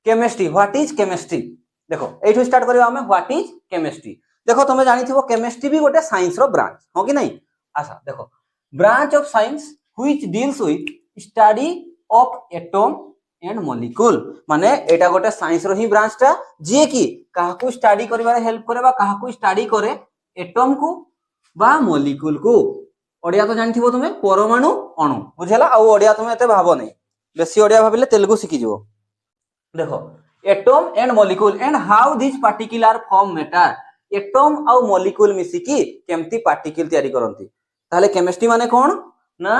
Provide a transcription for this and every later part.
Chemistry what is chemistry देखो एठू start करबा हमें व्हाट इज केमिस्ट्री देखो तुम जानिथिबो केमिस्ट्री भी गोटे साइंस रो ब्रांच हो कि नहीं अच्छा देखो branch of science which deals with study of atom and molecule माने एटा गोटे साइंस रो ही ब्रांच टा जे कि काहाकू स्टडी करबारे हेल्प करे बा काहाकू स्टडी करे एटम को बा मॉलिक्यूल को ओडिया तो जानिथिबो तुमे परमाणु अणु बुझेला आ ओडिया तुमे एते भाबो नहीं बेसी ओडिया भाबिले तेलुगु सिखि जिवो देखो atom and molecule and how this particular form matter atom आ मॉलिक्यूल मिसिकी केमती पार्टिकल तयारी करंती ताले केमिस्ट्री माने कोन ना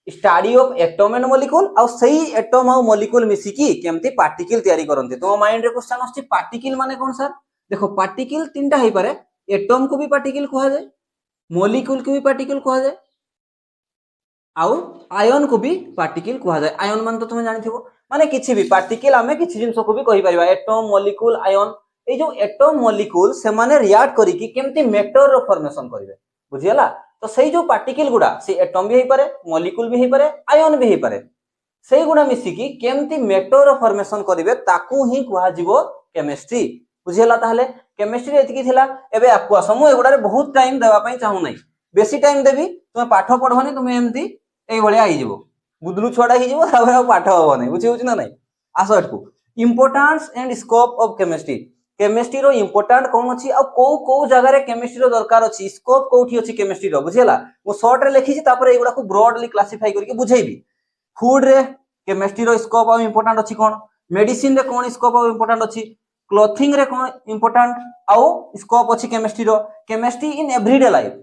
study of atom and molecule आ सही एटम आ मॉलिक्यूल मिसिकी केमती पार्टिकल तयारी करंती तो माइंड रे क्वेश्चन आछि पार्टिकल माने कोन सर देखो पार्टिकल तीनटा हे पारे एटम को भी पार्टिकल कहा जाए मॉलिक्यूल को भी पार्टिकल कहा जाए आउ आयन को भी पार्टिकल कहा जाए आयन मान तो तुम जानिथिबो माने किछि भी पार्टिकल हमें किछि जिंस को भी कहि परिबा एटम मॉलिक्यूल आयन ए जो एटम मॉलिक्यूल से माने रिएक्ट करी कि केमती मैटर रो फॉर्मेशन करिवे बुझियला तो सही जो पार्टिकल गुडा से एटम भी हे पारे मॉलिक्यूल भी हे पारे आयन भी हे पारे सही गुडा मिसी कि केमती मैटर रो फॉर्मेशन करिवे ताकू ही कहा जिवो केमिस्ट्री बुझियला ताहले केमिस्ट्री एतिकी थिला एबे आकु असमु एगुडा बहुत टाइम देबा पई चाहू नै बेसी टाइम देबी तुमे पाठ पढबनी तुमे एमती एई भलिया आइ जिवो बुदलु छोडा हि जिवो ताबे पाठ होबो नै बुझि होछ ना नै आसो एटकू importance and scope of chemistry chemistry रो इंपोर्टेंट कोन अछि आ को जगह रे केमिस्ट्री रो दरकार अछि स्कोप कोठी अछि केमिस्ट्री रो बुझियला मो शॉर्ट रे लिखि छि तापर एगुडा को ब्रॉडली क्लासिफाई करके बुझेइबी फूड रे केमिस्ट्री रो स्कोप ऑफ इंपोर्टेंट अछि कोन मेडिसिन रे कोन स्कोप ऑफ इंपोर्टेंट अछि क्लोथिंग रे कोन इंपोर्टेंट आउ स्कोप अछि केमिस्ट्री रो केमिस्ट्री इन एवरीडे लाइफ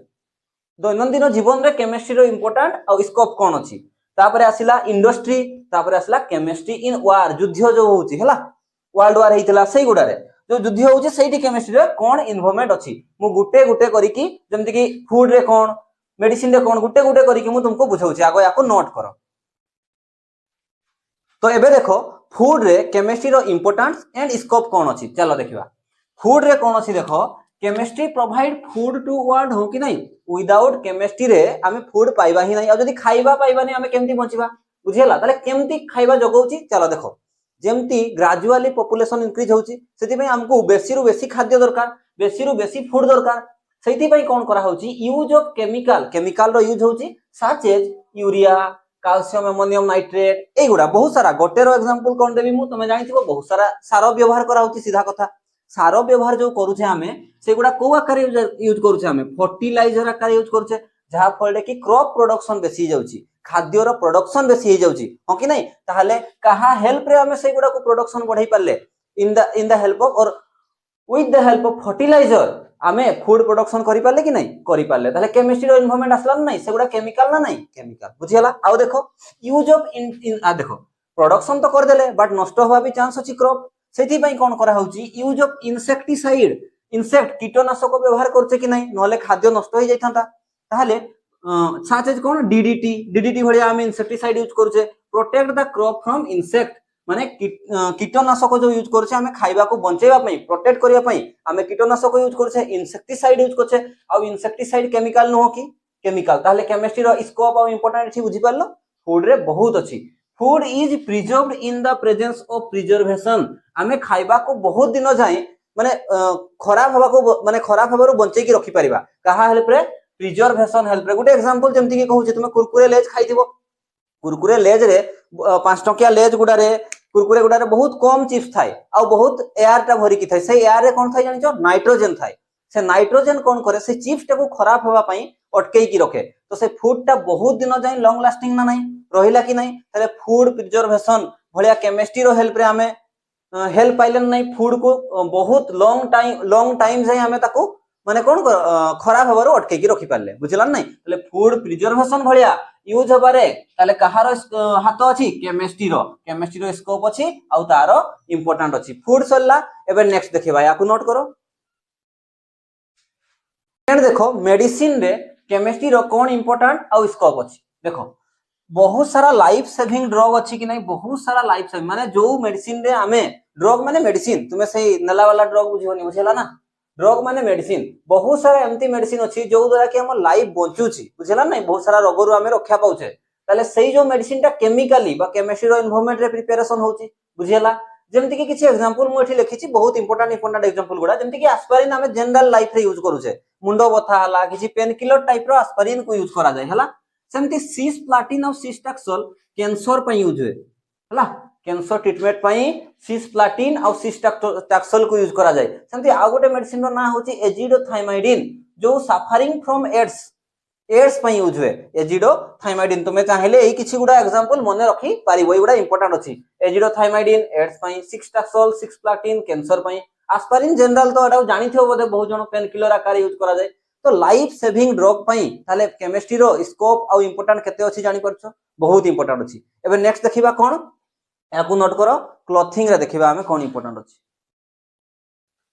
दैनंदिन जीवन रे केमिस्ट्री रो इंपोर्टेंट आउ स्कोप कोन अछि तापर आसिला इंडस्ट्री तापर आसिला केमिस्ट्री इन वार युद्ध जो होउछि हला वर्ल्ड वार हेतिला सेही गुडा रे जो युद्ध होउछि सेही केमिस्ट्री रे कोन इन्वॉल्वमेंट अछि मु गुटे गुटे करिकि जेमति कि फूड रे कोन मेडिसिन रे कोन गुटे गुटे करिकि मु तुमको बुझाउछि आगो याको नोट करो तो एबे देखो फूड रे केमिस्ट्री रो इंपोर्टेंस एंड स्कोप कोन अछि चलो देखिबा फूड रे कोन अछि देखो chemistry provide food to world हो कि नहीं विदाउट केमिस्ट्री रे आमे फूड पाइबा ही नहीं आ जदी खाइबा पाइबा नहीं आमे केमती बचिबा बुझियला ताले केमती खाइबा जगौछि चलो देखो जेमती ग्रेजुअली पॉपुलेशन इंक्रीज होउछि सेति पई हमको बेसी रु बेसी खाद्य दरकार बेसी रु बेसी फूड दरकार सेति पई कोन करा होउछि यूज ऑफ केमिकल रो यूज होउछि such as urea calcium ammonium nitrate एगुडा बहुत सारा गोटे रो एग्जांपल कोन देबी मु तमे जानिथिबो बहुत सारा सार व्यवहार करा होउछि सीधा कथा सार व्यवहार जो करूछे हमें सेगुडा को आकार यूज करूछे हमें फर्टिलाइजर आकार यूज करूछे जहा फळे कि क्रॉप प्रोडक्शन बेसी जाउछि खाद्य रो प्रोडक्शन बेसी हे जाउछि हो कि नहीं ताहले कहा हेल्प रे हमें सेगुडा को प्रोडक्शन बढ़ाई पाले इन द हेल्प ऑफ और with the help of fertiliser हमें फूड प्रोडक्शन करि पाले कि नहीं करि पाले ताहले केमिस्ट्री रो इन्वॉल्वमेंट आसला नहीं सेगुडा केमिकल ना नहीं केमिकल बुझियला आउ देखो यूज ऑफ इन आ देखो प्रोडक्शन तो कर देले बट नष्ट होबा भी चांस अछि क्रॉप सेति पई कोन करा होउची यूज ऑफ इंसेक्टिसाइड इंसेक्ट कीटनाशक व्यवहार करछे कि नहीं नले खाद्य नष्ट हो जाइथांता ताहले साचेज कोन डीडीटी भलिया हम इंसेक्टिसाइड यूज करछे protect the crop from insect माने कीटनाशक जो यूज करछे हमें खाइबा को बंचेबा पई प्रोटेक्ट करिया पई हमें कीटनाशक यूज करछे इंसेक्टिसाइड यूज करछे आ इंसेक्टिसाइड केमिकल न हो कि केमिकल ताहले केमिस्ट्री रो स्कोप और इंपोर्टेंट छी बुझी पारलो फूड रे बहुत अछि food is preserved in the presence of preservation हमें खाइबा को बहुत दिन जाए माने खराब हवा को माने खराब हबारो बंचे की रखि परिबा कहा हेल्प रे प्रिजर्वेशन हेल्प रे गुटे एग्जांपल जेमति के कहू छी तुमे कुरकुरे लेज खाइथिबो कुरकुरे लेज रे 5 टकिया लेज गुडा रे कुरकुरे गुडा रे बहुत कम चिप्स थाए आ बहुत एयर टा भरी की थाए से एयर रे कोन थाए जानि छ नाइट्रोजन थाए से नाइट्रोजन कोन करे से चिप्स टा को खराब होबा पई अटकेई की रखे तो से फूड टा बहुत दिन जाए लॉन्ग लास्टिंग ना नहीं रहिला कि नहीं ताले फूड प्रिजर्वेशन भलिया केमिस्ट्री रो हेल्प रे हमें हेल्प पाइलन नहीं फूड को बहुत लॉन्ग टाइम जाए हमें ताको माने कोन खराब हबारो अटके की रखि पारले बुझलन नहीं ताले फूड प्रिजर्वेशन भलिया यूज हबारे ताले कहारो हाथ अछि केमिस्ट्री रो स्कोप अछि आ तारो इंपोर्टेंट अछि फूड सरला एबे नेक्स्ट देखिबा याकू नोट करो एंड देखो मेडिसिन रे केमिस्ट्री रो कोन इंपोर्टेंट आ स्कोप अछि देखो बहुत सारा लाइफ सेविंग ड्रग अछि कि नहीं बहुत सारा लाइफ सेविंग माने जो मेडिसिन रे हमें ड्रग माने मेडिसिन तुमे सही नला वाला ड्रग बुझिबनी बुझेला ना ड्रग माने मेडिसिन बहुत सारा एमती मेडिसिन अछि जो द्वारा कि हम लाइफ बंचुछि बुझेला नहीं बहुत सारा रोग रु हमें रक्षा पाउछे ताले सही जो मेडिसिन टा केमिकली बा केमिस्ट्री रो इन्वॉल्वमेंट रे प्रिपरेशन होउछि बुझेला जेमति कि किछि एग्जांपल मु एठी लिखिछि बहुत इंपोर्टेंट एग्जांपल गुडा जेमति कि एस्पिरिन हमें जनरल लाइफ रे यूज करूछे मुंडो बथा हला किछि पेन किलर टाइप रो एस्पिरिन को यूज करा जाय हला सेमति सिस्प्लाटिन और सिस्टैक्सल कैंसर पे यूज हुए हला कैंसर ट्रीटमेंट पई सिस्प्लाटिन और सिस्टैक्सल को यूज करा जाय सेमति आ गोटे मेडिसिन रो ना होछि एजिडोथाइमाइडिन जो सफरिंग फ्रॉम एड्स पे यूज हुए एजिडोथाइमाइडिन तुमे चाहिले एई किछि गुडा एग्जांपल मने रखी पारिबो एगुडा इंपोर्टेंट अछि एजिडोथाइमाइडिन एड्स पे सिस्टैक्सल सिस्प्लाटिन कैंसर पे एस्पिरिन जनरल तो एटा जानिथियो बोधे बहुत जण पेन किलर आकार यूज करा जाय तो लाइफ सेविंग ड्रग पई ताले केमिस्ट्री रो स्कोप और इंपोर्टेंट केते अछि जानि परछो बहुत इंपोर्टेंट अछि एबे नेक्स्ट देखिबा कोन याकू नोट करो क्लॉथिंग रे देखिबा हमें कोन इंपोर्टेंट अछि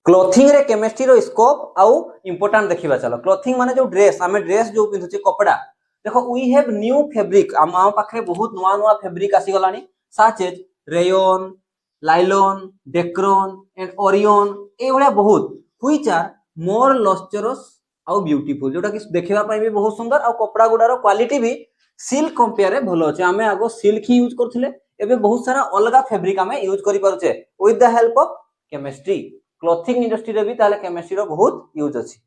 क्लॉथिंग रे केमिस्ट्री रो स्कोप आउ इंपोर्टेंट देखिबा चलो क्लॉथिंग माने जो ड्रेस हमें ड्रेस जो पिंधुचे कपड़ा देखो वी हैव न्यू फैब्रिक हम पाखरे बहुत नुवा नुवा फैब्रिक आसी गलानी such as rayon nylon dacron and orlon ए भलिया बहुत व्हिच आर मोर लस्चरस आउ ब्यूटीफुल जोटा कि देखिबा पई भी बहुत सुंदर आउ कपड़ा गुडार क्वालिटी भी सिल्क कंपेयर रे भलो अछि हमें आगो सिल्क ही यूज करथिले एबे बहुत सारा अलगा फैब्रिक हमें यूज करि पारुचे with the help of chemistry clothing industry रे भी ताले केमिस्ट्री रो बहुत यूज अछि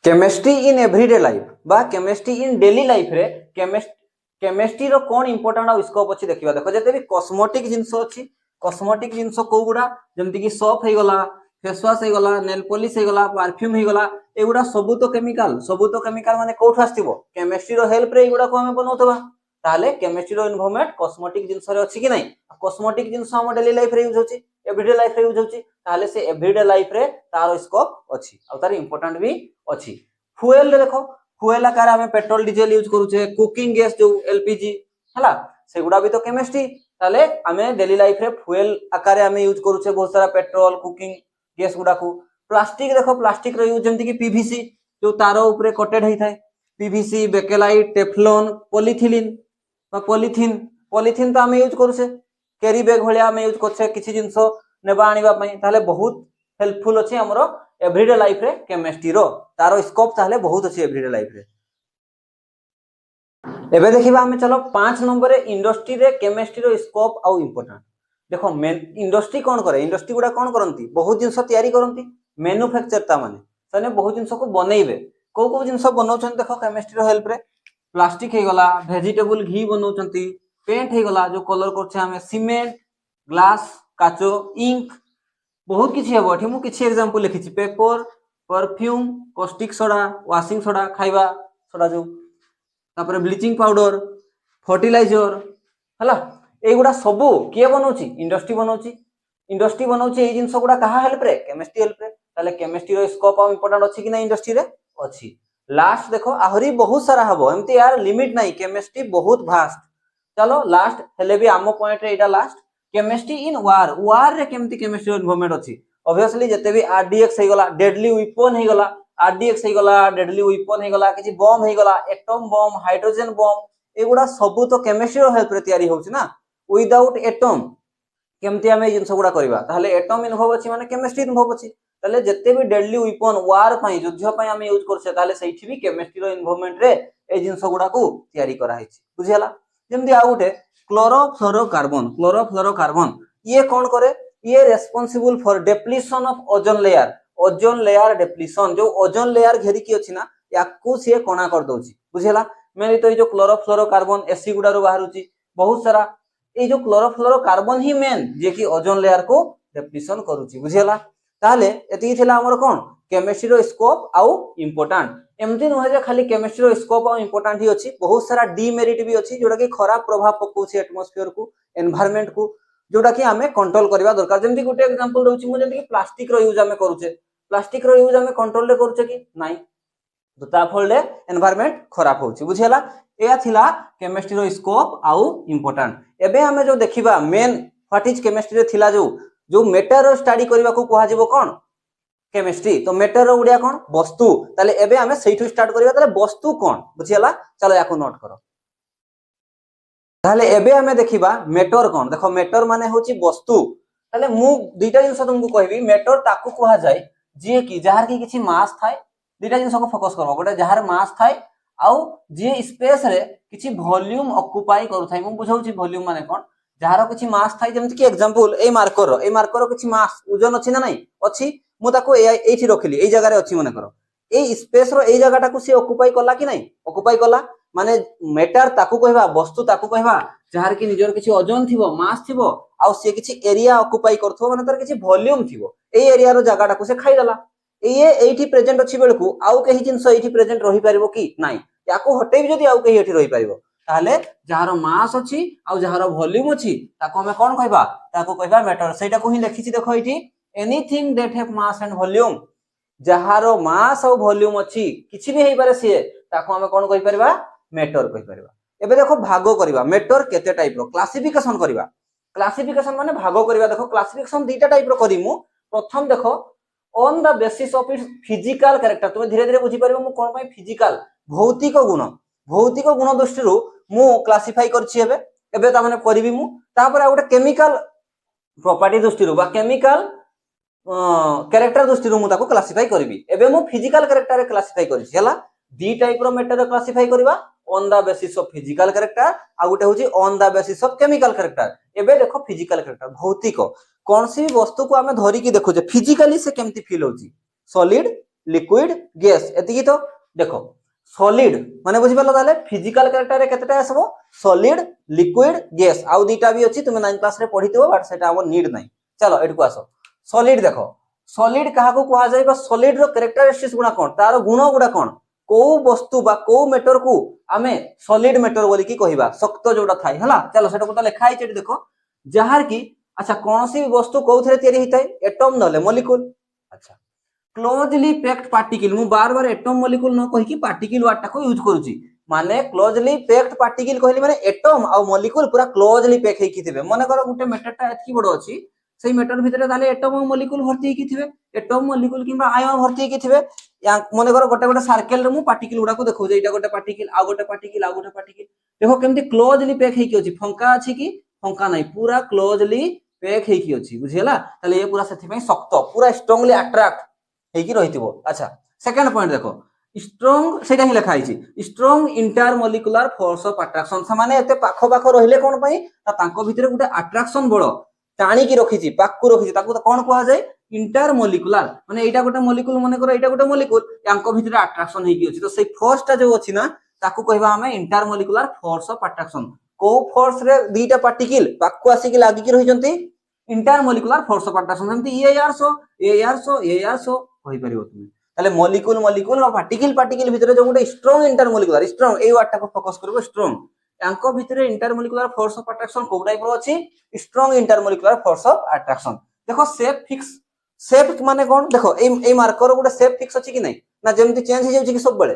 केमिस्ट्री इन एवरीडे लाइफ बा केमिस्ट्री इन डेली लाइफ रे केमिस्ट्री रो कोन इंपोर्टेंट और स्कोप अछि देखिबा देखो जते भी कॉस्मेटिक जिंस अछि कॉस्मेटिक जिंस को गुडा जेमति कि सोप हे गला फेस वाश हे गला नेल पॉलिश हे गला परफ्यूम हे गला एगुडा सब तो केमिकल माने कोठ आस्तिबो केमिस्ट्री रो हेल्प रे एगुडा को हमें बनौतबा ताले केमिस्ट्री रो इन्वॉल्वमेंट कॉस्मेटिक जिंस रे अछि कि नै कॉस्मेटिक जिंस हम डेली लाइफ रे यूज होछि एवरीडे लाइफ रे यूज होछि ताले से एवरीडे लाइफ रे तार स्कोप अछि और तार इंपोर्टेंट भी अछि फ्यूल रे देखो फ्यूल आकार हमें पेट्रोल डीजल यूज करूछे कुकिंग गैस जो एलपीजी हला सेगुडा भी तो केमिस्ट्री ताले हमें डेली लाइफ रे फ्यूल आकार हमें यूज करूछे बहुत सारा पेट्रोल कुकिंग गैस गुडा को प्लास्टिक देखो प्लास्टिक रो यूज जेमति कि पीवीसी जो तारो ऊपर कोटेड होई थाए PVC bakelite Teflon polythene polythene तो हमें यूज करूछे कैरी बैग भलिया हमें यूज करछे किछि जिंसो नेबा आनिबा पई ताले बहुत हेल्पफुल अछि हमरो एवरीडे लाइफ रे केमिस्ट्री रो तारो स्कोप ताले बहुत अछि एवरीडे लाइफ रे एबे देखिबा हमें चलो 5 नंबर रे इंडस्ट्री रे केमिस्ट्री रो स्कोप आउ इंपोर्टेंट देखो मेन इंडस्ट्री कोन करे इंडस्ट्री गुडा कोन करंती बहुत जिंस तयारी करंती मैन्युफैक्चर ता माने सने बहुत जिंस को बनेइबे को जिंस बनौछन देखो केमिस्ट्री रो हेल्प रे प्लास्टिक हे गला वेजिटेबल घी बनौछंती पेंट हे गला जो कलर करछे हमें सीमेंट ग्लास काचो इंक बहुत किछि हेबो एठी मु किछि एग्जांपल लिखिछि paper perfume caustic soda washing soda खाइबा सोडा जो तापर ब्लीचिंग पाउडर फर्टिलाइजर हला एगुडा सब किए बनौछि इंडस्ट्री बनौछि ए जिंस गुडा कहा हेल्प रे केमिस्ट्री हेल्प रे ताले केमिस्ट्री रो स्कोप और इंपोर्टेंट अछि कि ना इंडस्ट्री रे अछि लास्ट देखो आहुरी बहुत सारा हबो एमती यार लिमिट नाही केमिस्ट्री बहुत वास्ट चलो लास्ट हेले भी आमो पॉइंट रे एटा लास्ट केमिस्ट्री इन वार रे केमती केमिस्ट्री इन्वॉल्वमेंट अछि ऑब्वियसली जते भी आरडीएक्स हे गला डेडली वेपन हे गला आरडीएक्स हे गला डेडली वेपन हे गला किछि बम हे गला एटम बम हाइड्रोजन बम एगुडा सब तो केमिस्ट्री रो हेल्प रे तयारी होछि ना विदाउट एटम केमती हमें जिंस गुडा करबा ताले एटम इन्वॉल्व अछि माने केमिस्ट्री इन्वॉल्व अछि ताले जते भी डेडली वेपन वार पई युद्ध पई हमें यूज करछे ताले सेठी भी केमिस्ट्री रो इन्वॉल्वमेंट रे ए जिंस गुडा को तयारी करा हिछि बुझियाला जेमती आ उठे क्लोरोफ्लोरोकार्बन ये कौन करे ये responsible for depletion of ozone layer depletion जो ओजोन लेयर घेरी की अछि ना याकू से कोना कर दोछि बुझियाला मेन तो ये जो क्लोरोफ्लोरोकार्बन एसी गुडा रो बाहरुछि बहुत सारा ए जो क्लोरोफ्लोरोकार्बन ही मेन जे कि ओजोन लेयर को डेप्लीशन करूछि बुझियाला ताले एति थिला हमर कोन केमिस्ट्री रो स्कोप आउ इंपोर्टेंट एमती नुहे जे खाली केमिस्ट्री रो स्कोप और इंपोर्टेंट ही अछि बहुत सारा डीमेरिट भी अछि जोटा कि खराब प्रभाव पकोछि एटमॉस्फेयर को एनवायरनमेंट को जोटा कि हमें कंट्रोल करबा दरकार जेमती गुटे एग्जांपल दोछि मु जेमती कि प्लास्टिक रो यूज हमें करूचे प्लास्टिक रो यूज हमें कंट्रोल रे करूचे कि नाही तो ता फल रे एनवायरनमेंट खराब होछि बुझियाला एया थिला केमिस्ट्री रो स्कोप आउ इंपोर्टेंट एबे हमें जो देखिबा मेन व्हाट इज केमिस्ट्री रे थिला जो मैटर रो स्टडी करबा को कोहा जेबो कोन केमिस्ट्री तो मैटर रो उडिया कोन वस्तु ताले एबे हमें सेइठु स्टार्ट करबा ताले वस्तु कोन बुझियाला चलो याको नोट करो ताले एबे हमें देखिबा मैटर कोन देखो मैटर माने होची वस्तु ताले मु दुईटा जिंस तुमको कहबी मैटर ताकू कोहा जाय जे कि जहार की किछि मास थाए दुईटा जिंस को फोकस करबो गोटे जहार मास थाए आउ जे स्पेस रे किछि वॉल्यूम ऑक्युपाई करू थाए मु बुझाउची वॉल्यूम माने कोन जार किसी मास थाई जेमति कि एग्जांपल ए मार्कर किसी मास ओजन अछि ना नहीं अछि मु ताको एठी रखिली ए जगह रे अछि मने करो ए स्पेस रो ए जगह टाको से ऑक्युपाई कला कि नहीं ऑक्युपाई कला माने मैटर ताको कहबा वस्तु ताको कहबा जार कि निजर किसी ओजन थिबो मास थिबो आ से किसी एरिया ऑक्युपाई करथबो माने तार किसी वॉल्यूम थिबो ए एरिया रो जगह टाको से खाई देला ये एठी प्रेजेंट अछि बेलकु आउ केही जिंस एठी प्रेजेंट रही परबो कि नहीं याको हटेबी जदी आउ केही एठी रही परबो ताले जहार मास अछि आ जहार वॉल्यूम अछि ताको हमें कोन कहबा ताको कहबा मैटर सेटा को ही लिखिछि देखो एठी anything that have mass and volume जहार मास और वॉल्यूम अछि किछि भी हेइ पारे से ताको हमें कोन कहि परबा मैटर कहि परबा एबे देखो भागो करबा मैटर केते टाइप रो क्लासिफिकेशन करबा क्लासिफिकेशन माने भागो करबा देखो क्लासिफिकेशन दीटा टाइप रो करिमु प्रथम देखो on the basis of its physical character तुम धीरे धीरे बुझी परबो मु कोन पई फिजिकल भौतिक गुण दृष्टि रो मु क्लासिफाई करछि एबे एबे ता माने करबी मु तापर आ गोटे केमिकल प्रॉपर्टी दृष्टि रो बा केमिकल कैरेक्टर दृष्टि रो मु ताको क्लासिफाई करबी एबे मु फिजिकल कैरेक्टर क्लासिफाई करछि हला दी टाइप रो मैटर क्लासिफाई करबा on the basis of physical character आ गोटे होछि on the basis of chemical character एबे देखो फिजिकल कैरेक्टर भौतिक कौन सी वस्तु को आमे धरि की देखो जे फिजिकली से केमती फील होछि सॉलिड लिक्विड गैस एतिकी तो देखो सॉलिड माने बुझि पालो ताले फिजिकल कैरेक्टर रे केतेटा आसबो सॉलिड लिक्विड गैस आउ दीटा भी अछि तुमे 9 क्लास रे पढितबो बट सेटा हमर नीड नै चलो एटको आसो सॉलिड देखो सॉलिड कहा को कहा जाय बा सॉलिड रो कैरेक्टरिस्टिक्स गुणा कोन तार गुण गुडा कोन को वस्तु बा को मैटर को आमे सॉलिड मैटर बोली की कहिबा शक्त जोडा थाई हला चलो सेटा को त लिखा है देखो जहार की अच्छा कौन सी वस्तु कोथरे तयारी हिताय एटम नले मॉलिक्यूल अच्छा क्लोजली पैक्ड पार्टिकल मु बार बार एटम मॉलिक्यूल न कहि की पार्टिकल वर्ड टाको यूज करूची माने क्लोजली पैक्ड पार्टिकल कहली माने एटम आ मॉलिक्यूल पूरा क्लोजली पैक हेकी थिबे माने करो गुटे मैटर टा एतकी बडो अछि सेही मैटर भितरे ताले एटम और मॉलिक्यूल भर्ती हेकी थिबे एटम मॉलिक्यूल किबा आयन भर्ती हेकी थिबे या माने करो गोटे गोटे सर्कल रे मु पार्टिकल गुडा को देखौ जे एटा गोटे पार्टिकल आ गोटे पार्टिकल आ गोटे पार्टिकल देखो केमती क्लोजली पैक हेकी अछि फंका अछि की फंका नै पूरा क्लोजली पैक हेकी अछि बुझियला ताले ये पूरा सेथि में शक्त पूरा स्ट्रांगली अट्रैक्ट हेकी रहितिबो अच्छा सेकंड पॉइंट देखो स्ट्रांग सेटा ही लिखा आइछि strong intermolecular force of attraction सामाने एते पाखो पाखो रहिले कोन पई ता तांको भितरे गुटे अट्रैक्शन बडो टाणी की रखिछि पाक्कु रखिछि ताकू त कोन कहआ जाय इंटरमॉलिक्यूलर माने एटा गोटे मॉलिक्यूल माने करो एटा गोटे मॉलिक्यूल यांको भितरे अट्रैक्शन हेकी अछि तो सेही फोर्स ता जो अछि ना ताकू कहबा हमें इंटरमॉलिक्यूलर फोर्स ऑफ अट्रैक्शन को फोर्स रे दीटा पार्टिकल पाक्कु आसी की लागी की रहिजंती इंटरमॉलिक्यूलर फोर्स ऑफ अट्रैक्शन हमती ए आर सो कहि परिबो तुमे ताले मॉलिक्यूल मॉलिक्यूल और पार्टिकल भितरे जो गोटे strong intermolecular strong a word टाको फोकस करबो स्ट्रांग यांको भितरे इंटरमॉलिक्यूलर फोर्स ऑफ अट्रैक्शन को टाइप रो अछि strong intermolecular force of attraction देखो शेप फिक्स शेप माने कोन देखो ए मार्कर गोटे शेप फिक्स अछि कि नै ना जेमति चेंज हो जाउछि कि सब बेले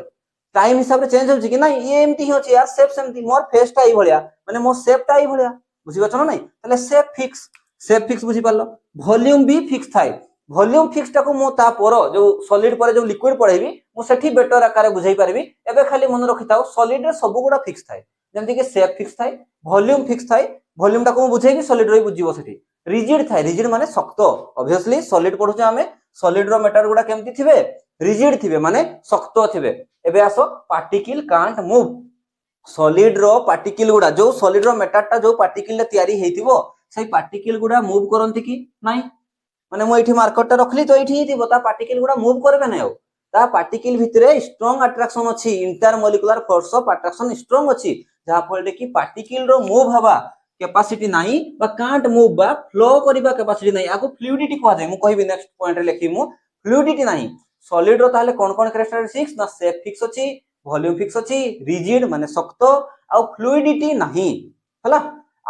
टाइम हिसाब रे चेंज होछि कि नै ये एमति ही अछि यार शेप सेमति मोर फेस टा ई भलिया माने मोर शेप टा ई भलिया बुझि गछ ना नै ताले शेप फिक्स बुझि पालो वॉल्यूम भी फिक्स थाई वॉल्यूम फिक्स टाको मो ता पर जो सॉलिड पर जो लिक्विड पढेबी मो सेठी बेटर आकार बुझाई परबी एबे खाली मन रखिताओ सॉलिड रे सब गुडा फिक्स थाई जेमति कि शेप फिक्स थाई वॉल्यूम फिक्स थाई वॉल्यूम टाको बुझेबी सॉलिड रे बुझिबो सेठी रिजिड थाई रिजिड माने शक्त ऑब्वियसली सॉलिड पढुचे हमें सॉलिड रो मैटर गुडा केमति थिबे रिजिड थिबे माने शक्त थिबे एबे आसो पार्टिकल कांट मूव सॉलिड रो पार्टिकल गुडा जो सॉलिड रो मैटर टा जो पार्टिकल ले तयारी हेतिबो सेही पार्टिकल गुडा मूव करंती कि नाही माने मो एठी मार्कर टा रखली तो एठी हितिबो ता पार्टिकल गुडा मूव करबे नै ता पार्टिकल भितरे स्ट्रांग अट्रैक्शन अछि intermolecular force of attraction strong अछि जहा फल कि पार्टिकल रो मूव हवा कैपेसिटी नाही बा कांट मूव बा फ्लो करिबा कैपेसिटी नाही आको फ्लूइडिटी कहै जाय मु कहबी नेक्स्ट पॉइंट रे लिखी मु फ्लूइडिटी नाही सॉलिड रो ताले कोन कोन कैरेक्टरिस्टिक्स ना शेप फिक्स अछि वॉल्यूम फिक्स अछि रिजिड माने शक्त आ फ्लूइडिटी नाही हला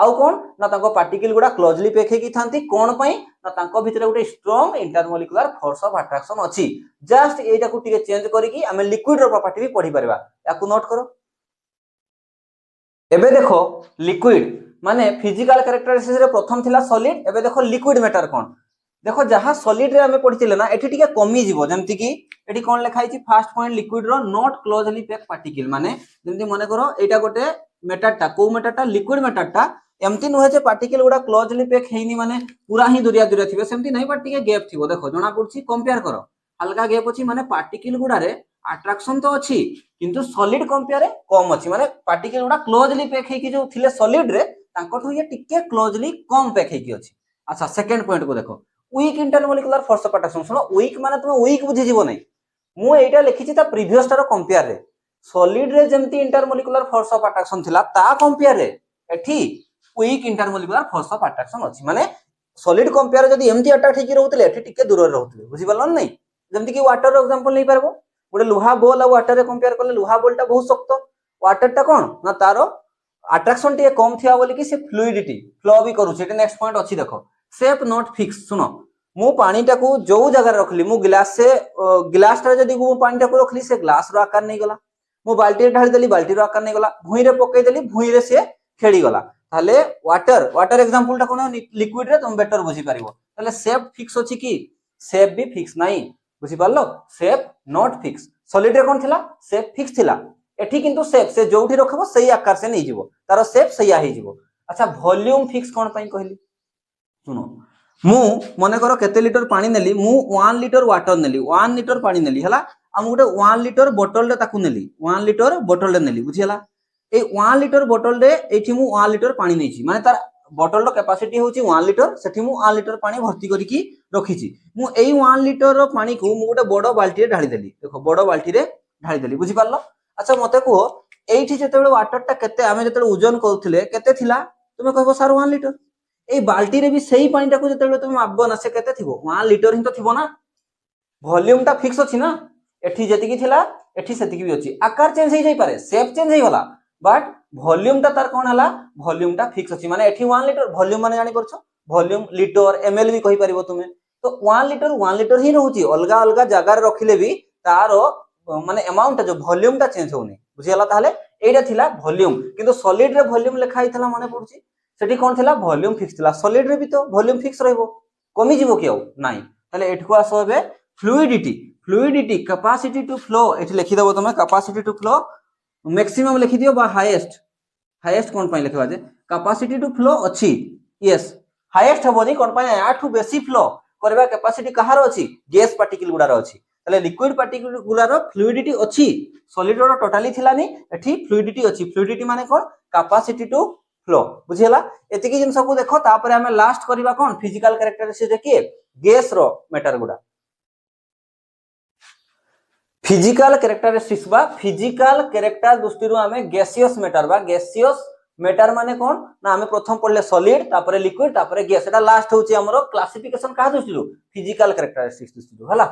आउ कोन ना ताको पार्टिकल गुडा क्लोजली पैक हेकी थांती कोन पई ना ताको भितरे गुटे strong intermolecular force of attraction अछि जस्ट एटा को टिके चेंज करी कि हमें लिक्विड रो प्रॉपर्टी भी पढी परबा याकू नोट करो एबे देखो लिक्विड माने फिजिकल कैरेक्टरिस्टिक्स रे प्रथम थिला सॉलिड एबे देखो लिक्विड मैटर कोन देखो जहां सॉलिड रे हमें पढिथिले ना एठी टिके कमी जीवो जेमति कि एठी कोन लिखाई छि फर्स्ट पॉइंट लिक्विड रो नॉट क्लोजली पैक पार्टिकल माने जेमति माने करो एटा गोटे मैटर टा को मैटर टा लिक्विड मैटर टा एमती नुहे जे पार्टिकल गुडा क्लोजली पैक हेनी माने पूरा ही दूरिया दूरिया थिबे सेमती नै बट टिके गैप थिबो देखो जणा पडछि कंपेयर करो हल्का गैप अछि माने पार्टिकल गुडा रे अट्रैक्शन तो अछि किंतु सॉलिड कंपेयर कम अछि माने पार्टिकल गुडा क्लोजली पैक हेकी जो थिले सॉलिड रे तांकोठु ये टिके क्लोजली कम पैक हेकी अछि। अच्छा सेकंड पॉइंट को देखो weak intermolecular force of attraction सुनो वीक माने तुम वीक बुझी जीवो नै मु एटा लिखिछि ता प्रीवियस टार कंपेयर रे सॉलिड रे जेमती इंटरमोलिकुलर फोर्स ऑफ अट्रैक्शन थिला ता कंपेयर रे एठी weak intermolecular force of attraction अछि माने सॉलिड कंपेयर जदी एमती अट्रैक्ट हेकी रहउतले एठी टिके दूर रे रहउतले बुझी पालन नै जेमती कि वाटर एग्जांपल नै पारबो गोटे लुहा बॉल आ वाटर रे कंपेयर करले लुहा बॉल टा बहुत शक्त वाटर टा कोन ना तारो अट्रैक्शन टे कम थिया बोली कि से फ्लूइडिटी फ्लो भी करू छै नेक्स्ट पॉइंट अछि देखो शेप नॉट फिक्स सुनो मु पानी टा को जो जगह रखली मु गिलास से गिलास टा जदी मु पानी टा को रखली से ग्लास रो आकार नै गला मु बाल्टी रे ढाली देली बाल्टी रो आकार नै गला भुई रे पकई देली भुई रे से खेड़ी गला ताले वाटर वाटर एग्जांपल टा कोन लिक्विड रे तुम बेटर बुझी पारिबो ताले शेप फिक्स अछि कि शेप भी फिक्स नै बुझी पारलो शेप नॉट फिक्स सॉलिड रे कोन थिला शेप फिक्स थिला एठी किंतु शेप से जोठी रखबो सही आकार से नै जीवो तारो शेप सही आ ही जीवो। अच्छा वॉल्यूम फिक्स कोन पई कहली सुनो मु मने करो केते लीटर पानी नेली मु 1 लीटर वाटर नेली 1 लीटर पानी नेली हला हम गोटे 1 लीटर बोतल रे ताकू नेली 1 लीटर बोतल रे नेली बुझियला ए 1 लीटर बोतल रे एठी मु 1 लीटर पानी नेछि माने तार बोतल रो कैपेसिटी होची 1 लीटर सेठी मु 1 लीटर पानी भर्ती करी की रखिछि मु एई 1 लीटर रो पानी को मु गोटे बडो बाल्टी रे ढाली देली देखो बडो बाल्टी रे ढाली देली बुझि पारलो। अच्छा मते को एठी जेतेबेले वाटर टा केते आमे जेतेबेले ओजन करथले केते थिला तुमे कहबो सर 1 लीटर ए बाल्टी रे भी सही पानी टा को जेतेबेले तुमे मापबो ना से केते थिबो 1 लीटर ही तो थिबो ना वॉल्यूम टा फिक्स अछि ना एठी जेति की थिला एठी सेति की भी अछि आकार चेंज हे जाई पारे शेप चेंज हे गला बट वॉल्यूम टा तार कोन हला वॉल्यूम टा फिक्स अछि माने एठी 1 लीटर वॉल्यूम माने जानि परछो वॉल्यूम लीटर एमएल भी कहि परिबो तुमे तो 1 लीटर ही रहउची अलगा अलगा जगह रे रखिले भी तारो माने अमाउंट जो वॉल्यूम टा चेंज होनी बुझियला ताले एटा थिला वॉल्यूम किंतु सॉलिड रे वॉल्यूम लिखा हितला माने पड़ुची सेठी कोन थिला वॉल्यूम फिक्स थिला सॉलिड रे भी तो वॉल्यूम फिक्स रहइबो कमी जीवो कियो नाही ताले एठको आसबे fluidity fluidity capacity to flow एठी लिखि देबो तमे कैपेसिटी टू फ्लो मैक्सिमम लिखि दियो बा हाईएस्ट हाईएस्ट कोन पई लिखबा जे कैपेसिटी टू फ्लो अछि यस हाईएस्ट हबोनी कोन पई आठु बेसी फ्लो करबा कैपेसिटी कहार अछि गैस पार्टिकल गुडा रो अछि ताले लिक्विड पार्टिकल गुडा रो फ्लूइडिटी अछि सॉलिड रो टोटली थिलानी एठी फ्लूइडिटी अछि फ्लूइडिटी माने कोन कैपेसिटी टू फ्लो बुझियला एति की जिंस को देखो तापर हमें लास्ट करबा कोन फिजिकल कैरेक्टरिस्टिक्स देखिए गैस रो मैटर गुडा फिजिकल कैरेक्टरिस्टिक्स बा फिजिकल कैरेक्टर दृष्टि रो हमें गैसियस मैटर माने कोन ना हमें प्रथम पढ़ले सॉलिड तापर लिक्विड तापर गैस एटा लास्ट होची हमरो क्लासिफिकेशन का दृष्टि रो फिजिकल कैरेक्टरिस्टिक्स दृष्टि रो हला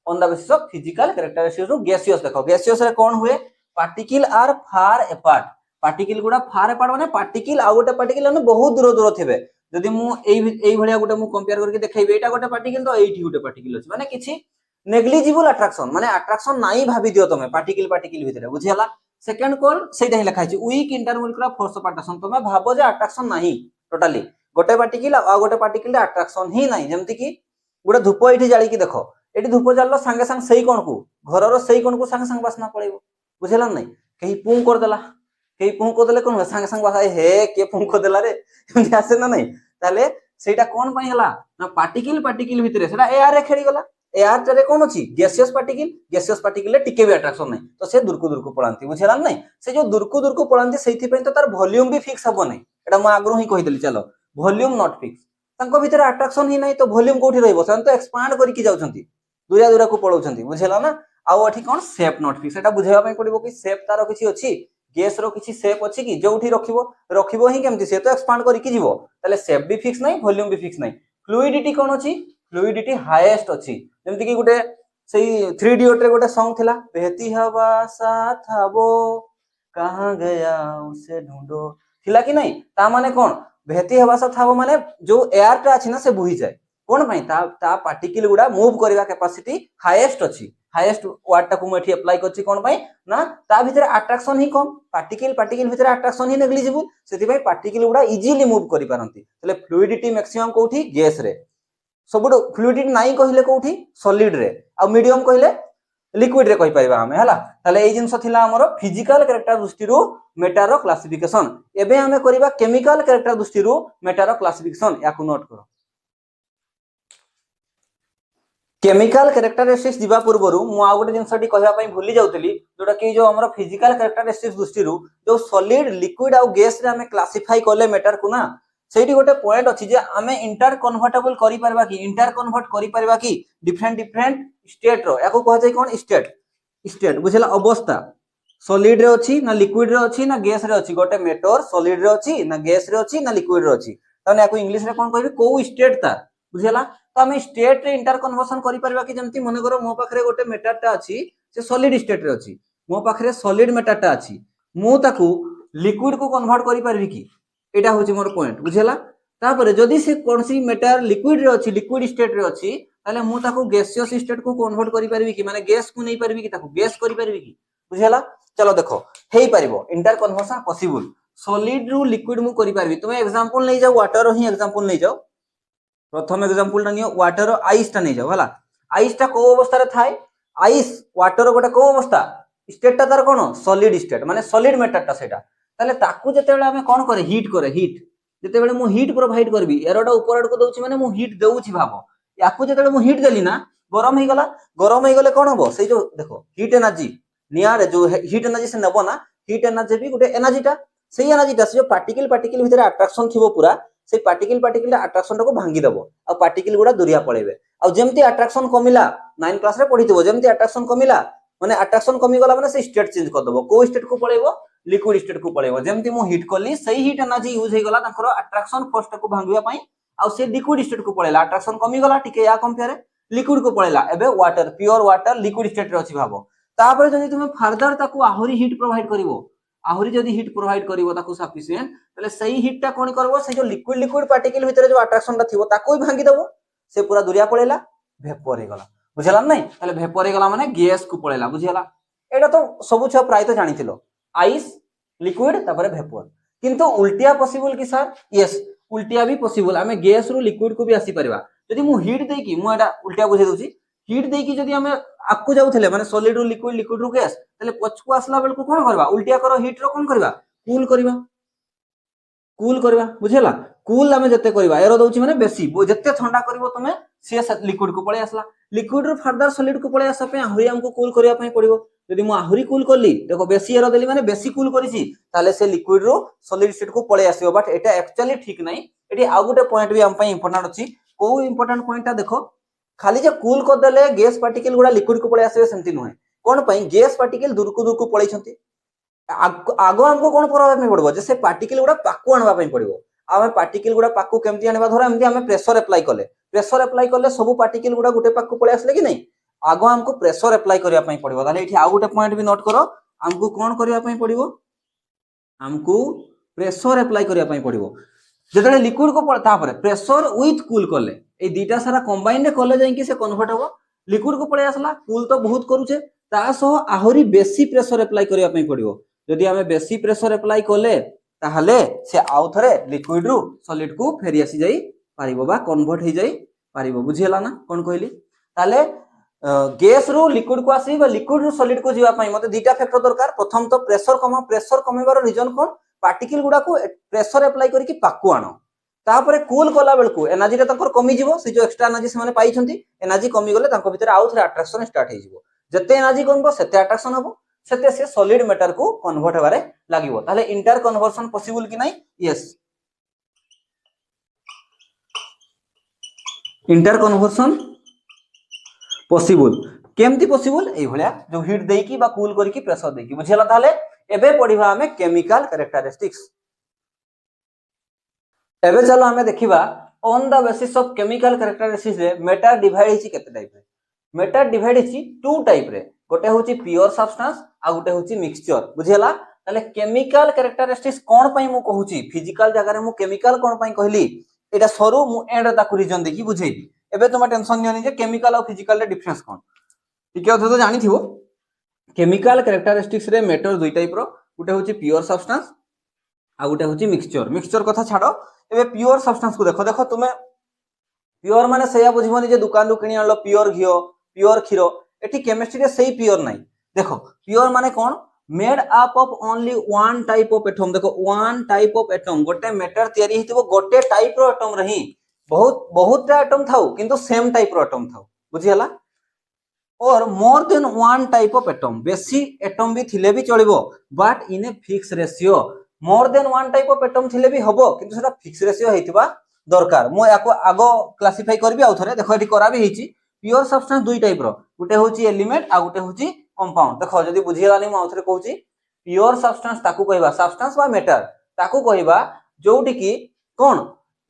on the basis of physical characteristics रो गैसियस देखो गैसियस रे कोन हुए particle are far apart particle गुडा फार अपार्ट माने पार्टिकल आ गोटे पार्टिकल माने बहुत दूर दूर थिबे जदी मु एई भलिया गोटे मु कंपेयर करके देखैबे एटा गोटे पार्टिकल तो एठी गोटे पार्टिकल अछि माने किछि नेग्लिजिबल अट्रैक्शन माने अट्रैक्शन नाई भाबी दियो तमे पार्टिकल भितरे बुझियला सेकंड कॉल सेटा ही लिखा छै weak intermolecular force of attraction तमे भाबो जे अट्रैक्शन नाही टोटली गोटे पार्टिकल आ गोटे पार्टिकल अट्रैक्शन ही नाही जेमति कि गोटे धूप एठी जाली की देखो एठी धूप जाललो संगे संग सही कोन को घर रो सही कोन को संगे संग बासना पड़ेबो बुझियला नै कहीं पुं कर देला कहीं पुं को देले कोन संगे संग बासा हे के पुं को देला रे एमति आसे ना नै ताले सेटा कोन पई हला ना पार्टिकल भितरे सेटा एआर रे खेड़ी गला एआर रे कोन अछि गैसियस पार्टिकल रे टिके भी अट्रैक्शन नै तो से दूर को पळांती बुझियला नै से जो दूर को पळांती सेथि पई तो तार वॉल्यूम भी फिक्स हबो नै एटा म आग्रो ही कहि देली चलो वॉल्यूम नॉट फिक्स तांको भितर अट्रैक्शन ही नै तो वॉल्यूम कोठी रहइबो सन तो एक्सपांड करि की जाउछंती दूरा को पळौछंती बुझियला ना आउ अठी कोन शेप नॉट फिक्स एटा बुझेबा पई पड़िबो कि शेप तारो किछि अछि गैस रो किछि शेप अछि कि जोठी रखिबो ही केमति से तो एक्सपांड करि की जीवो ताले शेप भी फिक्स नै वॉल्यूम भी फिक्स नै फ्लूइडिटी कोन अछि फ्लूइडिटी हाईएस्ट अछि जेमति कि गुटे सेही 3 इडियट रे गुटे सॉन्ग थिला बहती हवा साथ हबो कहां गया उसे ढूंढो थिला कि नै ता माने कोन बहती हवा साथ हबो माने जो एयर टा अछि ना से बोही जाय कोन भाई ता पार्टिकल गुडा मूव करबा कैपेसिटी हाईएस्ट अछि हाईएस्ट वर्ड टा को मठी अप्लाई करछि कोन भाई ना ता भितर अट्रैक्शन ही कम पार्टिकल भितर अट्रैक्शन ही नेग्लिजिबल सेति भाई पार्टिकल गुडा इजीली मूव करि पारंती तले फ्लूइडिटी मैक्सिमम कोठी गैस रे सबुड फ्लूइडिटी नाही कहिले कोठी सॉलिड रे आ मीडियम कहिले लिक्विड रे कहि परिबा हमें हला तले एई जिंस थिला हमरो फिजिकल कैरेक्टर दृष्टि रो मैटर रो क्लासिफिकेशन एबे हमें करिबा केमिकल कैरेक्टर दृष्टि रो मैटर रो क्लासिफिकेशन याकु नोट करो केमिकल कैरेक्टरिस्टिक्स दिबा पूर्वरु मु आ गोटे जिंसटी कहबा पई भूली जाउतली जोटा कि जो हमर फिजिकल कैरेक्टरिस्टिक्स दृष्टिरु जो सॉलिड लिक्विड आ गैस रे हमें क्लासिफाई करले मैटर को ना सेठी गोटे पॉइंट अछि जे हमें इंटर कन्वर्टेबल करि परबा कि इंटर कन्वर्ट करि परबा कि डिफरेंट डिफरेंट स्टेट रो याको कह जाय कोन स्टेट स्टेट बुझला अवस्था सॉलिड रे अछि ना लिक्विड रे अछि ना गैस रे अछि गोटे मैटर सॉलिड रे अछि ना गैस रे अछि ना लिक्विड रे अछि तने याको इंग्लिश रे कोन कहबी को स्टेट ता बुझला तो हमें स्टेट रे इंटर कन्वर्सन करि परबा कि जेमति मने करो मो पाखरे गोटे मेटारटा अछि से सॉलिड स्टेट रे अछि मो पाखरे सॉलिड मेटारटा अछि मु ताकू लिक्विड को कन्वर्ट करि परबी कि एटा होची मोर पॉइंट बुझला तापरे जदी से कोनसी मेटार लिक्विड रे अछि लिक्विड स्टेट रे अछि ताले मु ताकू गैसियस स्टेट को कन्वर्ट करि परबी कि माने गैस को नै परबी कि ताकू गैस करि परबी कि बुझला चलो देखो हेई परिबो इंटर कन्वर्सन पॉसिबल सॉलिड रु लिक्विड मु करि परबी तुमे एग्जांपल नै जाओ वाटर ही एग्जांपल नै जाओ प्रथम एग्जांपल टा नियो वाटर आइस टा नै जाओ हला आइस टा को अवस्था रे थाए आइस वाटर गोटे को अवस्था स्टेट टा तार कोन सॉलिड स्टेट माने सॉलिड मैटर टा सेटा ताले ताकू जतेबेले हमें कोन करे हीट जतेबेले मु हीट प्रोवाइड करबी एरोडा ऊपर को दउची माने मु हीट देउची भाबो याकू जतेबेले मु हीट देली ना गरम हे गले कोन हबो से जो देखो हीट एनर्जी नियारे जो हीट एनर्जी से नबो ना हीट एनर्जी भी गोटे एनर्जी टा से जो पार्टिकल भितर अट्रैक्शन थिबो पूरा से पार्टिकल अट्रैक्शन को भांगी दबो आ पार्टिकल गुडा दुरिया पळेबे आ जेमती अट्रैक्शन कमिला 9 क्लास रे पढिथिबो जेमती अट्रैक्शन कमिला माने अट्रैक्शन कमी गला माने से स्टेट चेंज कर दबो को स्टेट को पळेबो लिक्विड स्टेट को पळेबो जेमती मु हीट करली सही हीट एनर्जी यूज हे गला तखरो अट्रैक्शन फोर्स को भांगिबा पई आ से लिक्विड स्टेट को पळेला अट्रैक्शन कमी गला टिके या कंपेयर लिक्विड को पळेला एबे water pure water liquid state रे अछि भाबो तापर जदि तुमे फर्दर ताकू आहुरी हीट प्रोवाइड करिवो आहुरी जदि हीट प्रोवाइड करिवो ताकू सफिशिएंट तले सही हीट टा कोन करबो से जो लिक्विड पार्टिकल भितर जो अट्रैक्शन ता थिबो ताकू ही भांगी दबो से पूरा दुरिया पळेला वेपर हे गला बुझला नै तले वेपर हे गला माने गैस को पळेला बुझला एटा तो सब छ प्राय तो जानिथिलो आइस लिक्विड तापर वेपर किंतु उल्टिया पॉसिबल कि सर यस उल्टिया भी पॉसिबल हमें गैस रु लिक्विड को भी आसी परबा यदि मु हीट दे की मु एटा उल्टिया बुझे दोची हीट दे की जदि हमें आकु जाउथले माने सॉलिड रु लिक्विड लिक्विड रु गैस तले पछकु आसला बेल को कोन करबा उल्टिया करो हीट रो कोन करबा कूल करबा बुझेला कूल हमें जत्ते करबा एरो दउची माने बेसी जत्ते ठंडा करबो तमे से लिक्विड को पळे आसला लिक्विड रु फर्दर सॉलिड को पळे आसा पे आहुरी हमको कूल करिया पई पड़िबो यदि मु आहुरी कूल करली देखो बेसी एरो देली माने बेसी कूल करिसी ताले से लिक्विड रु सॉलिड स्टेट को पळे आसीबो बट एटा एक्चुअली ठीक नै एटी आ गुटे पॉइंट भी हम पई इंपोर्टेंट अछि को इंपोर्टेंट पॉइंट ता देखो खाली जे कूल कर देले गैस पार्टिकल गुडा लिक्विड को पळे आसीबे सेंति नय कोन पई गैस पार्टिकल दूर को पळै छथि आगो हमको कोन प्रभाव में पड़बो जे से पार्टिकल गुडा पाकु आनबा पई पड़िबो आमे पार्टिकल गुडा पाकु केमति आनबा धर एमति हमें प्रेशर अप्लाई कले सब पार्टिकल गुडा गुटे पाकु पळे आसले कि नै आगो हमको प्रेशर अप्लाई करिया पई पड़िबो ताले एठी आ गुटे पॉइंट भी नोट करो हमको कोन करिया पई पड़िबो हमको प्रेशर अप्लाई करिया पई पड़िबो जेतले लिक्विड को पड़ता परे प्रेशर विथ कूल कले ए दीटा सारा कंबाइन रे कले जाई कि से कन्वर्ट होबो लिक्विड को पळे आसला कूल तो बहुत करूचे ता सो आहुरी बेसी प्रेशर अप्लाई करिया पई पड़िबो यदि हमें बेसी प्रेशर अप्लाई कले ताहले से आउ थरे लिक्विड रु सॉलिड को फेरी आसी जाई पारिबो बा कन्वर्ट हे जाई पारिबो बुझियला ना कोन कहली ताले गैस रु लिक्विड को आसी बा लिक्विड रु सॉलिड को जीवा पई मते दीटा फैक्टर दरकार प्रथम तो प्रेशर कमेबार रीजन कोन पार्टिकल गुडा को प्रेशर अप्लाई करके पाकु आनो तापरे कूल कला बेल को एनर्जी ता तंकर कमी जिवो से जो एक्स्ट्रा एनर्जी से माने पाई छंती एनर्जी कमी गले तांको भीतर आउ थरे अट्रैक्शन स्टार्ट हे जिवो जते एनर्जी कोनबो सेते अट्रैक्शन हबो सेते से सॉलिड मैटर को कन्वर्ट होबारे लागिवो ताले इंटर कन्वर्सन पॉसिबल कि नै यस इंटर कन्वर्सन पॉसिबल केमती पॉसिबल एई भलिया जो हीट देई की बा कूल करी की प्रेशर देई की बुझियला ताले एबे पढिबा हमें केमिकल कैरेक्टरिस्टिक्स एबे चलो हमें देखिबा on the basis of chemical characteristics रे मेटर डिवाइड हिची केते टाइप रे मेटर डिवाइड हिची टू टाइप रे गोटे होची प्योर सब्सटेंस आ गोटे होची मिक्सचर बुझियला ताले केमिकल कैरेक्टरिस्टिक्स कोन पई मु कहूची फिजिकल जगह रे मु केमिकल कोन पई कहली एटा सरू मु एंड ताकू रीजन देखि बुझेबी एबे तुम टेंशन नियनी जे केमिकल और फिजिकल रे डिफरेंस कोन ठीक है तो जानि थिबो केमिकल कैरेक्टरिस्टिक्स रे मेटर दुई टाइप रो गोटे होची प्योर सब्सटेंस आ गोटे होची मिक्सचर कथा छाडो एबे प्योर सब्सटेंस को देखो देखो तुमे प्योर माने सेया बुझिबोनी जे दुकान रु किनि आनलो प्योर घियो प्योर खीरो एठी केमिस्ट्री रे सही प्योर नाही देखो प्योर माने कोन made up of only one type of atom देखो वन टाइप ऑफ एटम गोटे मेटर तयारी हितबो गोटे टाइप रो एटम रही बहुत बहुत एटम थाउ किंतु सेम टाइप रो एटम थाउ बुझीगला और more than one type of atom बेसी एटम भी थिले भी चलिबो but in a fix ratio more than one type of atom थिले भी हबो किंतु सेटा फिक्स रेशियो हेतिबा दरकार मो याको आगो क्लासिफाई करबी आ थरे देखो एठी करा भी हेची प्योर सब्सटेंस दुई टाइप रो गुटे होची एलिमेंट आ गुटे होची कंपाउंड देखो जदी बुझियलानी मो आउथरे कहूची प्योर सब्सटेंस ताकू कहबा सब्सटेंस बा मैटर ताकू कहबा जोटी की कोन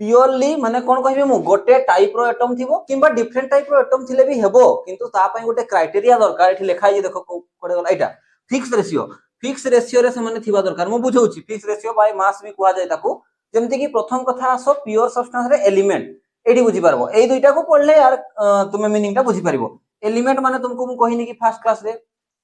प्योरली माने कोन कहबे मु गोटे टाइप रो एटम थिबो किबा डिफरेंट टाइप रो एटम थिले भी हेबो किंतु ता पई गोटे क्राइटेरिया दरकार एठी लिखा जे देखो कोडे गला एटा फिक्स रेशियो रे से माने थिबा दरकार मु बुझौची फिक्स रेशियो बाय मास भी कुआ जाय ताकू जेमति की प्रथम कथा आसो प्योर सब्सटेंस रे एलिमेंट एठी बुझी परबो एई दुईटा को पढले यार तुमे मीनिंग ता बुझी परबो एलिमेंट माने तुमको मु कहिनी की फर्स्ट क्लास रे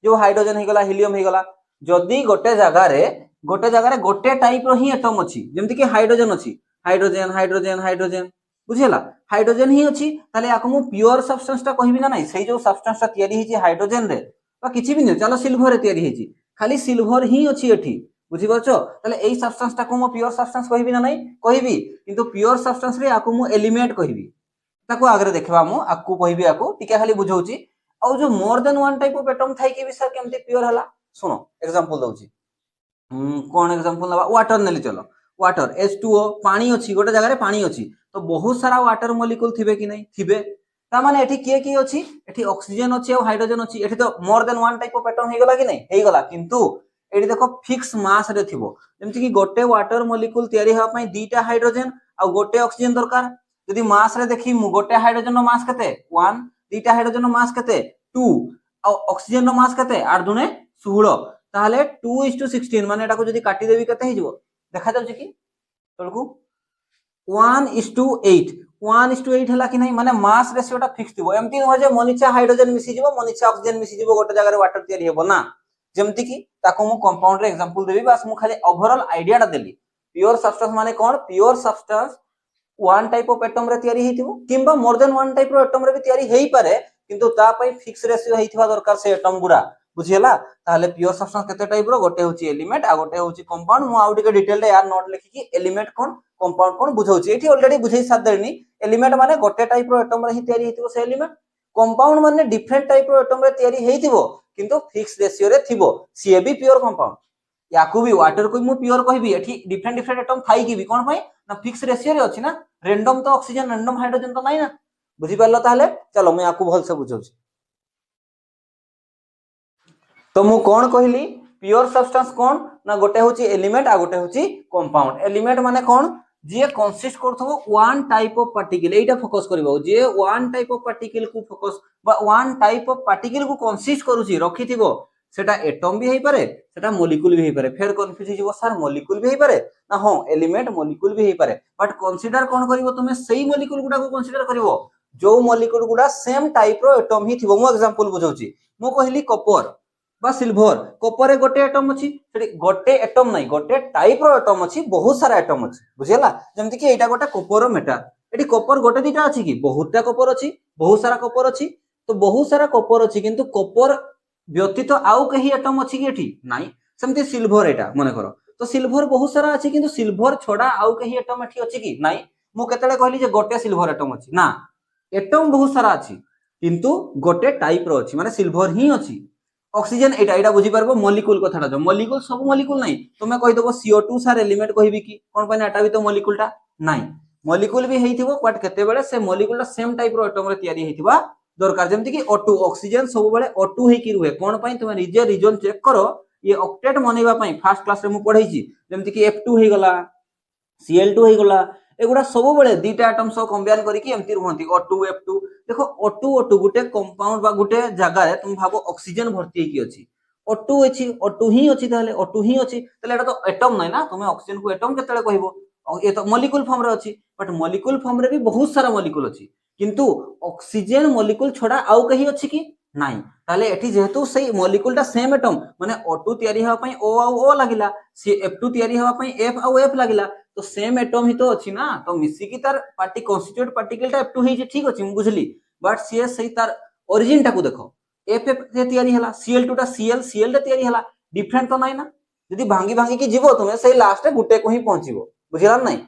जो हाइड्रोजन हे गला हीलियम हे गला जदी गोटे जगह रे गोटे टाइप रो ही एटम अछि जेमति की हाइड्रोजन अछि हाइड्रोजन हाइड्रोजन हाइड्रोजन बुझिला हाइड्रोजन ही अछि ताले याको मु प्योर सब्सटेंस ता कहिबी ना नै सेई जो सब्सटेंस ता तयारी हिची हाइड्रोजन रे बा किछि भी नै चलो सिल्वर रे तयारी हिची खाली सिल्वर ही अछि एठी बुझी परछो ताले एई सब्सटेंस ता को मु प्योर सब्सटेंस कहिबी ना नै कहिबी किंतु प्योर सब्सटेंस रे याको मु एलिमेंट कहिबी ताको आगरे देखबा मु आकु कहिबी याको टिके खाली बुझौची आ जो more than one type of atom थाई के भी सर केमती प्योर हला सुनो एग्जांपल दउची कोन एग्जांपल लबा वाटर नेली चलो वाटर H2O पानी अछि गोटे जगह रे पानी अछि तो बहुत सारा वाटर मॉलिक्यूल थिबे कि नै थिबे ता माने एठी के अछि एठी ऑक्सीजन अछि और हाइड्रोजन अछि एठी तो more than one type of atom हे गला कि नै हे गला किंतु एठी देखो फिक्स मास रे थिबो जेमति कि गोटे वाटर मॉलिक्यूल तयारी हवा पई दीटा हाइड्रोजन और गोटे ऑक्सीजन दरकार यदि मास रे देखि मु गोटे हाइड्रोजन रो मास कते 1 दीटा हाइड्रोजन रो मास कते 2 और ऑक्सीजन रो मास कते 8 दुने 16 ताहले 2:16 माने एटा को जदी काटी देबी कते हे जिवो देखा जाउची कि तळकू 1:8 1:8 हला कि नै माने मास रेशियो टा फिक्स दिबो एमती न हो जे मनिचा हाइड्रोजन मिसी जिवो मनिचा ऑक्सीजन मिसी जिवो गोटे जगह रे वाटर तयारी हेबो ना जेमती कि ताको मु कंपाउंड रे एग्जांपल देबी बस मु खाली ओवरऑल आईडिया टा देली प्योर सब्सटेंस माने कोन pure substance one type of atom रे तयारी हेतिबो किंबा मोर देन वन टाइप रो एटम रे भी तयारी हेई पारे किंतु ता पई फिक्स रेशियो हेइथिबा दरकार से एटम गुडा बुझियला ताले प्योर सब्सटेंस केते टाइप रो गोटे होची एलिमेंट आ गोटे होची कंपाउंड मु आउट के डिटेल रे यार नोट लिखि कि एलिमेंट कोन कंपाउंड कोन बुझौची एठी ऑलरेडी बुझै साथ देनी एलिमेंट माने गोटे टाइप रो एटम रे ही तयारी हेतिबो से एलिमेंट कंपाउंड माने डिफरेंट टाइप रो एटम रे तयारी हेइथिबो किंतु फिक्स रेशियो रे थिबो सी बी प्योर कंपाउंड याकू भी वाटर को मु प्योर कहबी एठी डिफरेंट एटम थाई कि भी कोन पई ना फिक्स रेशियो रे अछि ना रैंडम तो ऑक्सीजन रैंडम हाइड्रोजन तो नाही ना बुझी परलो ताले चलो मैं याकू भल से बुझौची तो मु कोन कहली प्योर सब्सटेंस कोन ना गोटे होची एलिमेंट आ गोटे होची कंपाउंड एलिमेंट माने कोन जे कंसिस्ट करथबो वन टाइप ऑफ पार्टिकल एटा फोकस करबो जे वन टाइप ऑफ पार्टिकल को फोकस बा वन टाइप ऑफ पार्टिकल को कंसिस्ट करूची रखिथिबो सेटा एटम भी हेई पारे सेटा मॉलिक्यूल भी हेई पारे फेर कंफ्यूज हिजो सर मॉलिक्यूल भी हेई पारे ना हो एलिमेंट मॉलिक्यूल भी हेई पारे बट कंसीडर कोन करबो तुमे सेही मॉलिक्यूल गुडा को कंसीडर करबो जो मॉलिक्यूल गुडा सेम टाइप रो एटम ही थिबो मु एग्जांपल बुझौची मु कहली कॉपर बा सिल्वर कॉपर रे गोटे एटम अछि सेठी गोटे एटम नै गोटे टाइप रो एटम अछि बहुत सारा एटम अछि बुझियला जेमति कि एटा गोटे कॉपर रो मेटल एठी कॉपर गोटे दिटा अछि कि बहुतटा कॉपर अछि बहुत सारा कॉपर अछि तो बहुत सारा कॉपर अछि किंतु कॉपर व्यतीत आउ कही एटम अछि कि एठी नाही सेमति सिल्वर एटा माने करो तो सिल्वर बहुत सारा अछि किंतु सिल्वर छोडा आउ कही एटम एठी अछि कि नाही मु केतले कहली जे गोटे सिल्वर एटम अछि ना एटम बहुत सारा अछि किंतु गोटे टाइप रो अछि माने सिल्वर ही अछि ऑक्सीजन एटा एटा बुझी परबो मॉलिक्यूल कथाटा जो मॉलिक्यूल सब मॉलिक्यूल नाही तुमे कहि देबो CO2 सार एलिमेंट कहिबी कि कोन पने एटा भी तो मॉलिक्यूल टा नाही मॉलिक्यूल भी हेइथिबो बट केते बेले से मॉलिक्यूल टा सेम टाइप रो एटम रे तयारी हेइथिबा दरकार जेमति कि O2 ऑक्सीजन सब बेले O2 हे कि रुहे कोन पई तुमे रिजे रीजन चेक करो ये ऑक्टेट मनेबा पई फर्स्ट क्लास रे मु पढैछि जेमति कि F2 हे गला Cl2 हे गला एगुडा सब बेले दीटा एटम सो कंबाइन करी कि एमति रहंती O2 F2 देखो O2 गुटे कंपाउंड बा गुटे जगह रे तुम भाबो ऑक्सीजन भर्ती की अछि O2 अछि O2 ही अछि ताले O2 ही अछि ताले एटा तो एटम नै ना तुमे ऑक्सीजन को एटम केतले कहबो ए तो मॉलिक्यूल फॉर्म रे अछि बट मॉलिक्यूल फॉर्म रे भी बहुत सारा मॉलिक्यूल अछि किंतु ऑक्सीजन मॉलिक्यूल छोडा आउ कही अछि कि नाही ताले एठी जेहेतु सेही मॉलिक्यूल टा सेम एटम माने O2 तयारी हवा पई O आ O लागिला सी F2 तयारी हवा पई F आ F लागिला तो सेम एटम ही तो अछि ना तो मिसी की तार पार्टी कॉन्स्टिट्यूट पार्टिकल टा F2 ही जे ठीक अछि बुझली बट सी सही तार ओरिजिन टा को देखो F रे तयारी हला Cl2 टा Cl रे तयारी हला डिफरेंट तो नाही ना यदि भांगी भांगी की जीवो तुमे सेही लास्ट रे गुटे को ही पहुंचीबो बुझिला नाही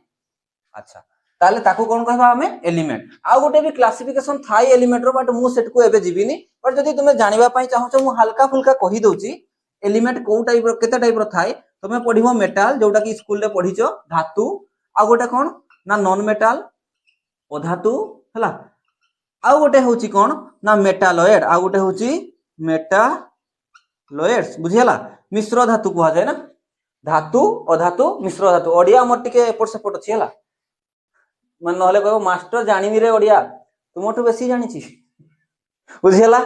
अच्छा ताले ताकू कोन कहबा हमें एलिमेंट। आ गोटे भी क्लासिफिकेशन थाई एलिमेंट रो बट मु सेट को एबे जीविनी, बट जदी तुमे जानिबा पई चाहो छ मु हल्का फुल्का कहि दउची एलिमेंट को टाइप रो केते टाइप रो थाई। तुमे पढिबो मेटल जोटा कि स्कूल रे पढिचो, धातु आ गोटे कोन ना नॉन मेटल अधातु हला, आ गोटे होची कोन ना मेटालॉइड, आ गोटे होची मेटालॉइड्स बुझियला। मिश्र धातु को जाय ना, धातु अधातु मिश्र धातु। ओडिया मोर टिके एपट सेपट अछि हला, मन नहले कहबो मास्टर जानिनी रे ओडिया, तुमठु बेसी जानि छी बुझियला।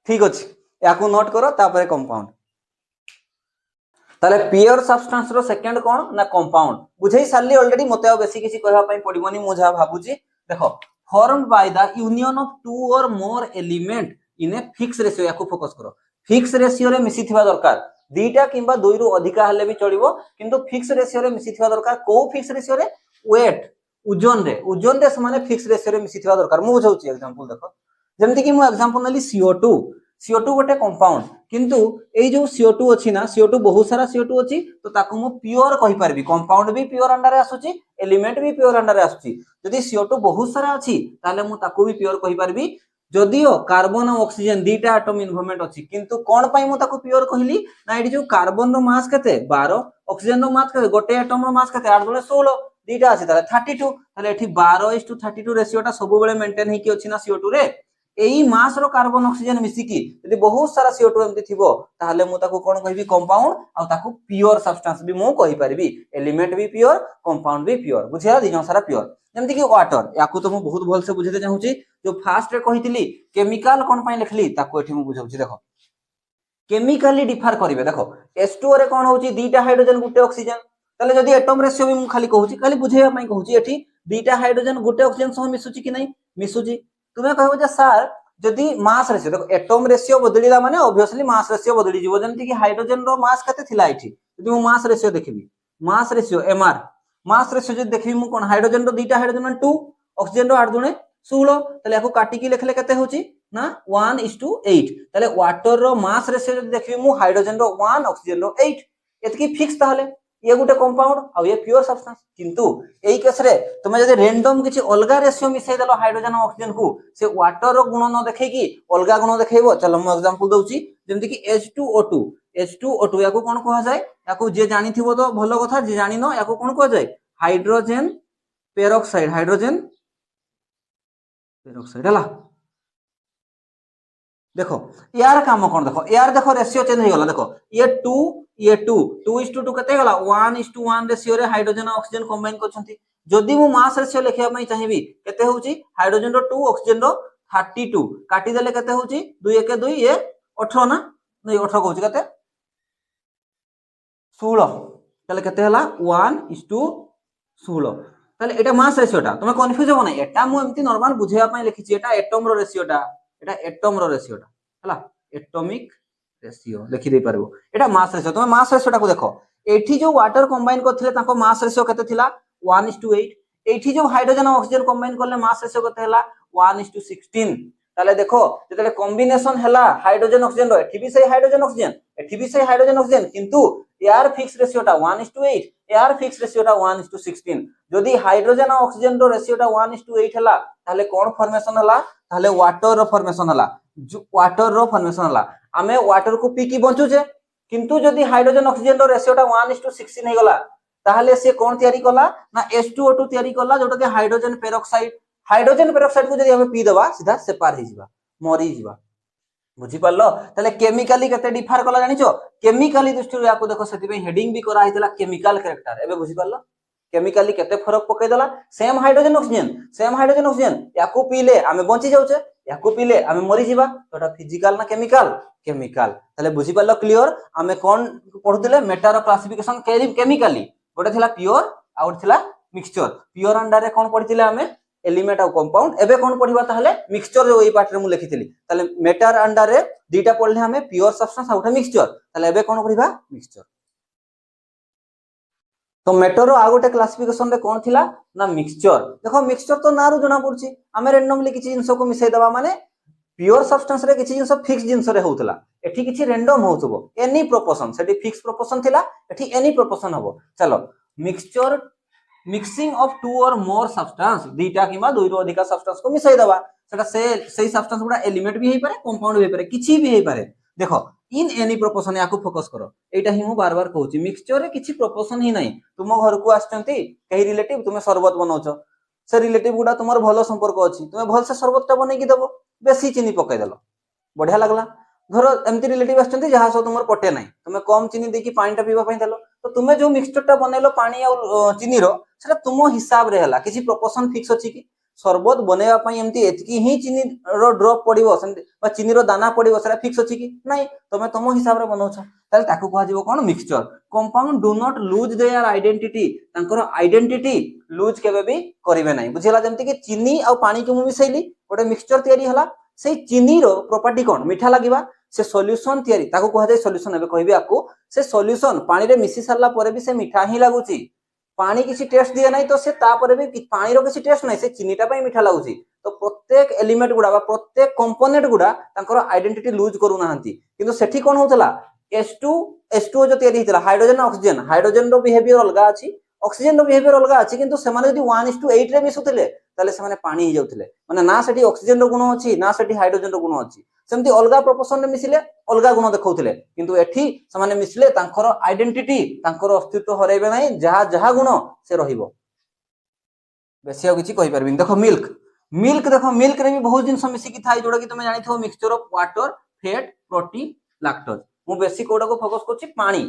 ठीक अछि, याकू नोट करो तापरे कंपाउंड। ताले प्योर सब्सटेंस रो सेकंड कोन ना कंपाउंड बुझेई सारली ऑलरेडी, मते आ बेसी किछि कहबा पई पडिबोनी मु जा भाबुची। देखो formed by the union of two or more element in a fixed ratio, याकू फोकस करो। फिक्स रेशियो रे मिसी थिबा दरकार, दुईटा किंबा दुई रु अधिका हले भी चलिबो, किंतु फिक्स रेशियो रे मिसी थिबा दरकार। को फिक्स रेशियो रे? वेट ओजन रे समान फिक्स रेशियो रे मिसी थिबा दरकार। मु बुझाउची एग्जांपल देखो, जेमति कि मु एग्जांपल नली CO2 गोटे कंपाउंड, किंतु एई जो CO2 अछि ना, CO2 बहुत सारा CO2 अछि, तो ताकू मु प्योर कहि परबी। कंपाउंड भी प्योर अंडर रे आसुची, एलिमेंट भी प्योर अंडर रे आसुची। जदि CO2 बहुत सारा अछि ताले मु ताकू भी प्योर कहि परबी। जदियो कार्बन और ऑक्सीजन दीटा एटम इन्वॉल्वमेंट अछि, किंतु कोन पई मु ताकू प्योर कहिली ना, एडी जो कार्बन रो मास केते 12, ऑक्सीजन रो मास केते, गोटे एटम रो मास केते 8 दुले 16, दीटा अछि ताले 32। ताले एठी 12:32 रेशियो टा सब बेले मेंटेन हेकी अछि ना CO2 रे। एई मास रो कार्बन ऑक्सीजन मिसी की यदि बहुत सारा CO2 एमति थिबो, ताले मु ताकू कोन कहिबी कंपाउंड, आ ताकू प्योर सब्सटेंस भी मु कहि परबी। एलिमेंट भी प्योर, कंपाउंड भी प्योर, बुझिया दिजन सारा प्योर। जेमति कि वाटर, याकू तो मु बहुत भल से बुझेते चाहूची। जो फास्ट रे कहितली केमिकल कोन पई लिखली ताकू एठी मु बुझाउची। देखो केमिकली डिफर करिवे, देखो H2O रे कोन होची दीटा हाइड्रोजन गुटे ऑक्सीजन। ताले जदि एटम रेशियो भी मु खाली कहूची, खाली बुझेया पई कहूची, एठी दीटा हाइड्रोजन गुटे ऑक्सीजन सह मिसुची कि नै, मिसुची। तुमे कहबो जे सर जदि मास रेशियो, देखो एटम रेशियो बदलिला माने ऑब्वियसली मास रेशियो बदली जीवो। जेमति कि हाइड्रोजन रो मास कते थिला एठी, जदि मु मास रेशियो देखिबी, mass ratio MR, mass ratio जदि देखिबी मु कोन हाइड्रोजन रो दीटा हाइड्रोजन 2, ऑक्सीजन रो 8 दुने 16, ताले याकू काटी की लेखले कते होची ना 1:8। ताले वाटर रो मास रेशियो जदि देखिबी मु हाइड्रोजन रो 1, ऑक्सीजन रो 8, एतकी फिक्स। ताले ये गुटे कंपाउंड आ ये प्योर सब्सटेंस। किंतु एई केस रे तुमे जदि रैंडम किछि अलगा रेशियो मिसै देलो हाइड्रोजन और ऑक्सीजन को, से वाटर रो गुण न देखै की अलगा गुण देखैबो। चलो मु एग्जांपल दउची, जेमति कि H2O2 याकू कोन कहै जाय, याकू जे जानि थिबो तो भलो कथा, जे जानि न याकू कोन कहै जाय हाइड्रोजन पेरोक्साइड, हाइड्रोजन पेरोक्साइड हला। देखो यार काम कोन, देखो यार देखो रेशियो चेंज हो गला। देखो ये 2 ये 2:2 कते गला 1:1 रेशियो रे हाइड्रोजन और ऑक्सीजन कंबाइन करछंती। जदि मु मास रेशियो लेखिया पई चाहिबी, केते होची हाइड्रोजन रो 2, ऑक्सीजन रो 32, काटी देले केते होची 2 1 2 ये 18 ना, नै 18 कहूची केते 16, ताले केते हला 1:16। ताले एटा मास रेशियोटा तुमे कंफ्यूज हो नै, एटा मु एम्ति नॉर्मल बुझेया पई लिखिची। एटा एटम रो रेशियोटा, एटा एटम रो रेशियोटा हला, एटॉमिक रेशियो लिखि दे परबो। एटा मास रेशियो, तुमे मास रेशियोटा को देखो। एठी जो वाटर कंबाइन करथिले ताको मास रेशियो केते थिला 1:8। एठी जो हाइड्रोजन और ऑक्सीजन कंबाइन करले मास रेशियो केते हला 1:16। ताले देखो जेतले कॉम्बिनेशन हला हाइड्रोजन ऑक्सीजन रो, एठी भी सही हाइड्रोजन ऑक्सीजन, एठी भी सही हाइड्रोजन ऑक्सीजन, किंतु यार फिक्स रेशियोटा 1:8, यार फिक्स रेशियोटा 1:16। जदि हाइड्रोजन और ऑक्सीजन रो रेशियोटा 1:8 हला, ताले कोन फॉर्मेशन हला, ताले वाटर रो फॉर्मेशन हला। वाटर रो फॉर्मेशन हला, आमे वाटर को पी की बंचुचे, किंतु जदि हाइड्रोजन ऑक्सीजन रो रेशियोटा 1:16 हे गला, ताहले से कोन तयारी कला ना H2O2 तयारी कला, जोटा के हाइड्रोजन पेरोक्साइड। हाइड्रोजन पेरोक्साइड को जदि हमें पी दबा, सीधा सेपार हे जिबा, मरी जिबा। बुझी पारलो, ताले केमिकली केते डिफर कला जानिचो। केमिकली दृष्टि रे आको देखो, सेति पे हेडिंग भी करा हितला केमिकल कैरेक्टर। एबे बुझी पारलो केमिकली केते फरक पकै देला। सेम हाइड्रोजन ऑक्सीजन याकू पीले आमे बंची जाउचे, याकू पीले आमे मरी जिबा। तोटा फिजिकल ना केमिकल, केमिकल। ताले बुझी पारलो क्लियर। आमे कोन पढुतिले मेटार क्लासिफिकेशन केमिकली, गोटे थिला प्योर आ गोटे थिला मिक्सचर। प्योर अंडर रे कोन पढितिले आमे एलिमेंट और कंपाउंड। एबे कोन पढिबा ताहले मिक्सचर जो एई पार्ट रे मु लिखितिली। ताले मेटार अंडर रे दीटा पढले हमें प्योर सब्सटेंस आ गोटे मिक्सचर। ताले एबे कोन पढिबा मिक्सचर। तो मेटर आ गोटे क्लासिफिकेशन रे कोन थिला ना मिक्सचर। देखो मिक्सचर तो नारु जणा पड़छि, आमे रैंडमली किछि जिंस को मिसै दबा माने प्योर सब्सटेंस रे किछि जिंस फिक्स जिंस रे होउतला, एठी किछि रैंडम होउतबो। एनी प्रोपोर्शन, सेठी फिक्स प्रोपोर्शन थिला, एठी एनी प्रोपोर्शन हबो। चलो मिक्सचर मिक्सिंग ऑफ टू और मोर सब्सटेंस दुईटा किंबा दुई रु अधिक सब्सटेंस को मिसई दबा सेटा से सब्सटेंस गुडा एलिमेंट भी हेई पारे कंपाउंड भी हेई पारे किछि भी हेई पारे देखो इन एनी प्रोपोर्शन याकू फोकस करो एटा ही मु बार बार कहूची मिक्सचर रे किछि प्रोपोर्शन ही नाही तुम घर को आछंती कही रिलेटिव तुमे शरबत बनाउछो से रिलेटिव गुडा तुमर भलो संपर्क अछि तुमे भल से शरबतटा बनै की देबो बेसी चीनी पकै देलो बढ़िया लागला धरो एमती रिलेटिव आछंती जहा सो तुमर पटे नाही तुमे कम चीनी देकी पानीटा पीबा पई देलो तो तुमे जो मिक्सचरटा बनैलो पानी आ चीनी रो सेटा तुम हिसाब रे हला किछि प्रोपोर्शन फिक्स अछि की शरबत बनेवा पई एमती एतकी ही चीनी रो ड्रॉप पडिवो बा चीनी रो दाना पडिवो सेटा फिक्स अछि की नाही तुमे तुम हिसाब रे बनौछ ताले ताकू कहा जीवो कोन mixture compound do not lose their identity तांकर आइडेंटिटी लूज केबे भी करिवे नाही बुझिला जेमती कि चीनी आ पानी के मु मिसैली गोटे मिक्सचर तयारी हला से चीनी रो प्रॉपर्टी कोन मीठा लागिबा से सॉल्यूशन तयारी ताकू कहा जाय सॉल्यूशन एबे कहबी आपको से सॉल्यूशन पानी रे मिसी सरला परे भी से मीठा ही लागुची पानी किसी टेस्ट दिए नहीं तो से तापरे भी पानी रो किसी टेस्ट नहीं से चीनीटा पई मीठा लागुची तो प्रत्येक एलिमेंट गुडा बा प्रत्येक कंपोनेंट गुडा तांकर आइडेंटिटी लूज करू नाहंती किंतु सेठी कोन होतला H2 जो तयारी हितला हाइड्रोजन रो बिहेवियर अलगा अछि ऑक्सीजन रो बिहेवियर अलगा अछि किंतु से माने जदी 1:8 रे मिसुतले ताले से माने पानी ही जाउतले माने ना सेठी ऑक्सीजन रो गुण अछि ना सेठी हाइड्रोजन रो गुण अछि सेमती अलगा प्रोपोर्शन रे मिसिले अलगा गुण देखौतले किंतु एठी से माने मिसले तांकर आइडेंटिटी तांकर अस्तित्व हरैबे नै जहा जहा गुण से रहिबो बेसी किछि कहि परबिन देखो मिल्क देखो मिल्क रे भी बहुत जिंस मिसी की थाई जोडा कि तुमे जानि थो mixture of water fat protein lactose मु बेसी कोडा को फोकस करछि पानी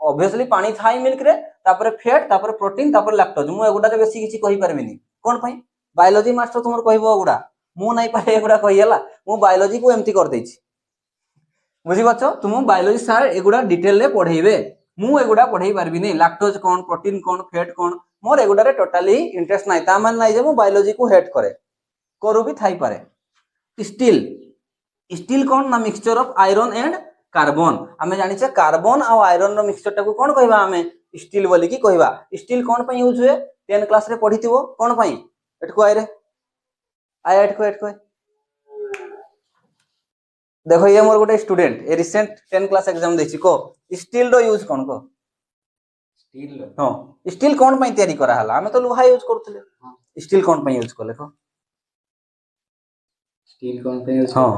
ऑब्वियसली पानी थाई मिल्क रे तापर फैट तापर प्रोटीन तापर लैक्टोज मु एगुडा रे बेसी किछि कहि परबिनी कोन पई बायोलॉजी मास्टर तुमर कहबो एगुडा मु नै पारे एगुडा कहियला मु बायोलॉजी को एम्ति कर दैछि बुझि बच्चो तुम बायोलॉजी सर एगुडा डिटेल रे पढेइबे मु एगुडा पढेइ परबिनी लैक्टोज कोन प्रोटीन कोन फैट कोन मोर एगुडा रे टोटली इंटरेस्ट नै ता मान नै जे मु बायोलॉजी को हेट करे करू भी थाई पारे स्टील कोन ना mixture of iron and carbon आमे जानि छे कार्बन आ आयरन रो मिक्सचर टाको कोन कहबा आमे स्टील बोली की कहबा स्टील कोन पई यूज हुए 10 क्लास रे पढिथिबो कोन पई एटको आइरे आय एटको देखो ये मोर गोटे student a recent 10 class exam देछि को स्टील रो यूज कोन को स्टील हां स्टील कोन पई तयारी करा हला आमे तो लोहा यूज करथले स्टील कोन पई यूज करले को स्टील कोन पई यूज हां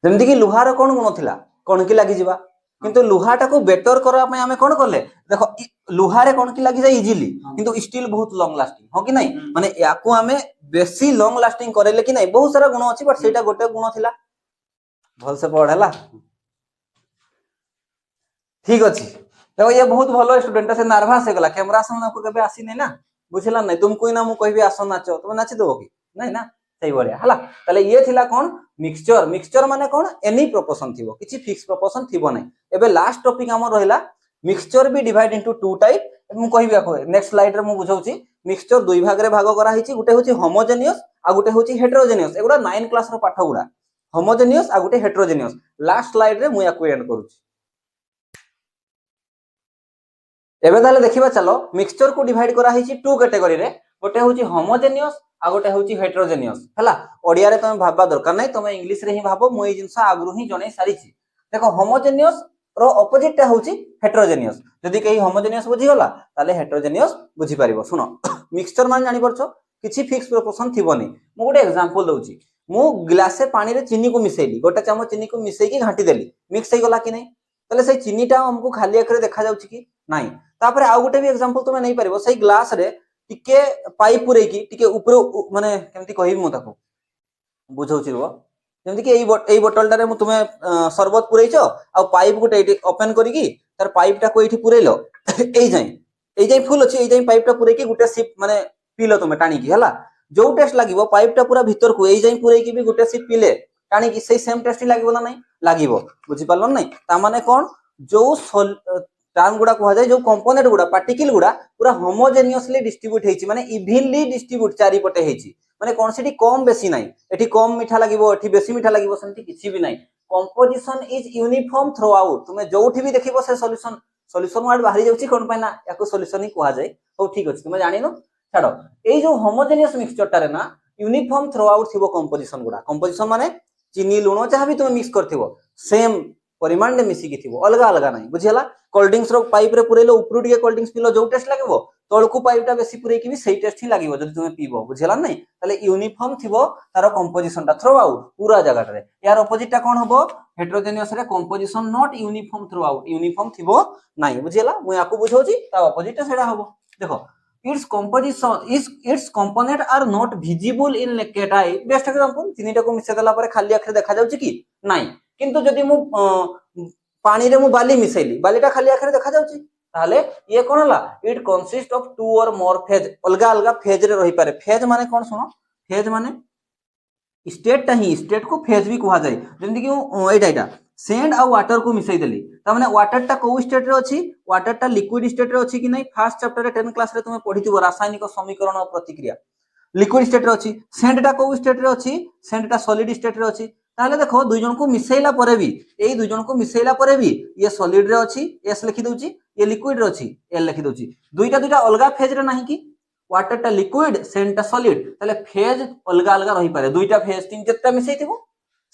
जेमति कि लोहार कोन गुण थिला कोन की लागि जिबा किंतु लोहाटा को बेटर करा पई हमें कोन करले देखो लोहारे कोन की लागि जाय इजीली किंतु स्टील बहुत लॉन्ग लास्टिंग हो कि नहीं माने याको हमें बेसी लॉन्ग लास्टिंग करेले कि नहीं बहुत सारा गुण अछि बट सेटा गोटे गुण थिला भल से पढ़ हला ठीक अछि देखो ये बहुत भलो स्टूडेंट से नर्वस हे गला कैमरा सामने को कबे आसी नै ना बुझला नै तुमको ना मु कहबी आसो नाचो तुम नाचि देबो कि नै ना सही बढिया हला तले ये थिला कोन मिक्सचर माने कोन एनी प्रोपोर्शन थिबो किछि फिक्स प्रोपोर्शन थिबो नै एबे लास्ट टॉपिक हमर रहिला मिक्सचर भी डिवाइड इनटू टू टाइप मु कहबी आको नेक्स्ट स्लाइड रे मु बुझौची मिक्सचर दुई भाग रे भाग करा हिची गुटे होची होमोजेनियस आ गुटे होची हेटेरोजेनियस एगुडा 9 क्लास रो पाठ गुडा होमोजेनियस आ गुटे हेटेरोजेनियस लास्ट स्लाइड रे मु याको एंड करूची एबे ताले देखिबा चलो मिक्सचर को डिवाइड करा हिची टू कैटेगरी रे गोटे होची होमोजेनियस आ गोटे होची हेटेरोजेनियस हला ओडिया रे तमे भाबा दरकार नै तमे इंग्लिश रे ही भाबो मु ए जिंस आगरु ही जणै सारिची देखो होमोजेनियस रो ऑपोजिट टा होची हेटेरोजेनियस जदी कही होमोजेनियस बुझी गला ताले हेटेरोजेनियस बुझी परिबो सुनो मिक्सचर मान जानि परछो किछि फिक्स प्रोपोर्शन थिबोनी मु गोटे एग्जांपल दउची मु ग्लास से पानी रे चीनी को मिसेली गोटे चम्मच चीनी को मिसेई की घाटी देली मिक्स हे गला कि नै ताले से चीनीटा हमको खाली आखरे देखा जाउची कि नाही तापर आ गोटे भी एग्जांपल तुमे नै परिबो सही ग्लास रे टिके पाइप पुरै की टिके ऊपर माने केमति कहिबी मु ताको बुझौची रो जेमति कि एई बोतल टारे मु तुमे शरबत पुरैछो आ पाइप गोटे एठी ओपन करी की तार पाइप टा को एठी पुरैलो एई जाई फुल अछि एई जाई पाइप टा पुरै की गोटे सिप माने पीलो तुमे टाणी की हला जो टेस्ट लागिवो पाइप टा पूरा भीतर को एई जाई पुरै की भी गोटे सिप पीले टाणी की सही सेम टेस्ट लागिवो ना नै लागिवो बुझी पारलो नै ता माने कोन जो टर्म गुडा कहा जाय जो कंपोनेंट गुडा पार्टिकल गुडा पूरा होमोजेनियसली डिस्ट्रीब्यूट हेची माने इवनली डिस्ट्रीब्यूट चारि पटे हेची माने कोन सेठी कम बेसी नाही एठी कम मीठा लागिवो एठी बेसी मीठा लागिवो सेंती किछि भी नाही composition is uniform through out तुमे जोठी भी देखिबो से सॉल्यूशन वर्ड बाहरी जाउची कोन पय ना याको सॉल्यूशन ही कहा जाय हो ठीक अछि तुमे जानिनो छाडो एई जो होमोजेनियस मिक्सचर टारे ना यूनिफॉर्म थ्रू आउट थिबो कंपोजिशन माने चीनी लूण जहां भी तुमे मिक्स करथिबो सेम परिमाण ने मिसी की थिबो अलगा अलगा नाही बुझियला कोल्ड ड्रिंक्स रो पाइप रे पुरेलो उपरु टिके कोल्ड ड्रिंक्स पिलो जो टेस्ट लागबो तळकू पाइपटा बेसी पुरेकी भी सेही टेस्ट ही लागिवो जदि तुमे पीबो बुझिला नै ताले यूनिफॉर्म थिबो तार कंपोजिशन टा थ्रू आउट पूरा जगह रे यार ऑपोजिट टा कोन हबो हेटेरोजेनियस रे composition not uniform throughout uniform थिबो नै बुझिला मु याकू बुझौची ता ऑपोजिट टा सेडा हबो देखो its composition is its component are not visible in naked eye best example तीनटा को मिसे देला परे खाली आखरे देखा जाउची की नै किंतु जदि मु पानी रे मु बाली मिसेली बालीटा खाली आखरे देखा जाउची ताले ये कोन हला इट कंसिस्ट ऑफ टू और मोर फेज अलगा अलगा फेज रे रही पारे फेज माने कोन सुनो फेज माने स्टेट ता ही स्टेट को फेज भी कहा जाय जेंति कि एटा सेंड आ वाटर को मिसई देली त माने वाटर ता को स्टेट रे अछि वाटर ता लिक्विड स्टेट रे अछि कि नै फर्स्ट चैप्टर रे 10 क्लास रे तुमे पढिथिबो रासायनिक समीकरण और प्रतिक्रिया लिक्विड स्टेट रे अछि सेंड ता को स्टेट रे अछि सेंड ता सॉलिड स्टेट रे अछि ताले देखो दुई जन को मिसैला परे भी एई दुई जन को मिसैला परे भी ये सॉलिड रे अछि एस लिखि दउची ये लिक्विड रे अछि एल लिखि दउची दुईटा अलगा फेज रे नाही कि वाटर ता लिक्विड सेंड ता सॉलिड ताले फेज अलगा अलगा रही पारे दुईटा फेज तीन जत्ता मिसैथिबो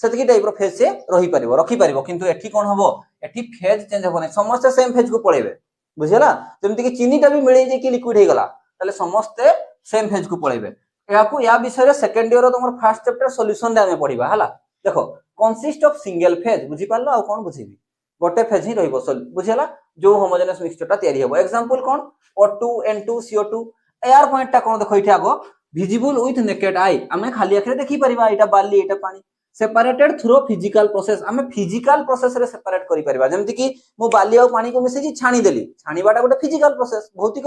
सेतकी टाइप रो फेज से रही पारिबो रखी पारिबो किंतु एठी कोन हबो एठी फेज चेंज हबो नै समस्त सेम फेज को पळेबे बुझिला जेमति कि चीनीटा भी मिलै जे कि लिक्विड हे गला ताले समस्त सेम फेज को पळेबे याकू या विषय रे सेकंड ईयर रो तमर फर्स्ट चैप्टर सॉल्यूशन रे हमें पढिबा हला देखो कंसिस्ट ऑफ सिंगल फेज बुझी पारलो आ कोन बुझीबी गोटे फेज ही रहइबो बुझिला जो होमोजेनस मिक्सचर ता तयारी हबो एग्जांपल कोन O2 N2 CO2 AR point ता कोन देखो इठी आगो विजिबल विथ नेकेड आई हमें खाली आखरे देखि परिबा एटा बाली एटा पानी सेपरेटेड थ्रू फिजिकल प्रोसेस हमें फिजिकल प्रोसेस रे सेपरेट करि परिबा जेमति कि मो बाली आ पानी को मिसे छाणी देली छाणीबाटा गोटे फिजिकल प्रोसेस भौतिक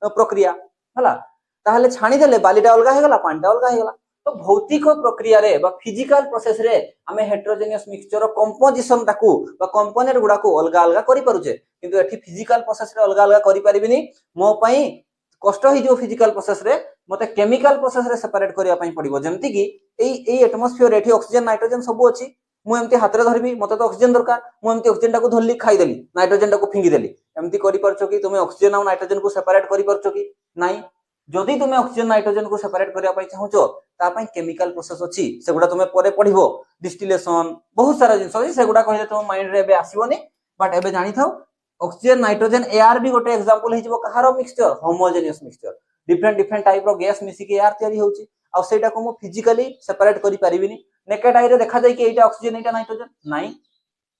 प्रक्रिया हला ताहले छाणी देले बालीटा अलगा हे गला पानीटा अलगा हे गला तो भौतिक प्रक्रिया रे बा फिजिकल प्रोसेस रे हमें हेटेरोजेनियस मिक्सचर कंपोजिशन ताकू बा कंपोनेंट गुडा को अलगा अलगा करि पारुचे किंतु एठी फिजिकल प्रोसेस रे अलगा अलगा करि परिबिनी मो पई कष्ट ही जो फिजिकल प्रोसेस रे मते केमिकल प्रोसेस रे सेपरेट करिया पई पड़िबो जेमति कि एई एटमॉस्फियर एठी ऑक्सीजन नाइट्रोजन सब अछि मु एमति हाथ रे धरबी मते तो ऑक्सीजन दरकार मु एमति ऑक्सीजन टाको धरली खाई देली नाइट्रोजन टाको फिंगी देली एमति करि परछो कि तुमे ऑक्सीजन और नाइट्रोजन को सेपरेट करि परछो कि नाही जदि तुमे ऑक्सीजन नाइट्रोजन को सेपरेट करिया पई चाहूचो ता पई केमिकल प्रोसेस अछि सेगुडा तुमे परे पढिबो डिस्टिलेशन बहुत सारा जिंस अछि सेगुडा कहिले तुम माइंड रे एबे आसीबोनी बट एबे जानि थाओ ऑक्सीजन नाइट्रोजन एआर भी गोटे एग्जांपल हे जिवो कहारो mixture homogeneous mixture different type रो गैस मिसी के एआर तयारी होउची आ सेटा को मो फिजिकली सेपरेट करि परिबिनी नेकेड आई रे देखा जाय कि एटा ऑक्सीजन एटा नाइट्रोजन नाही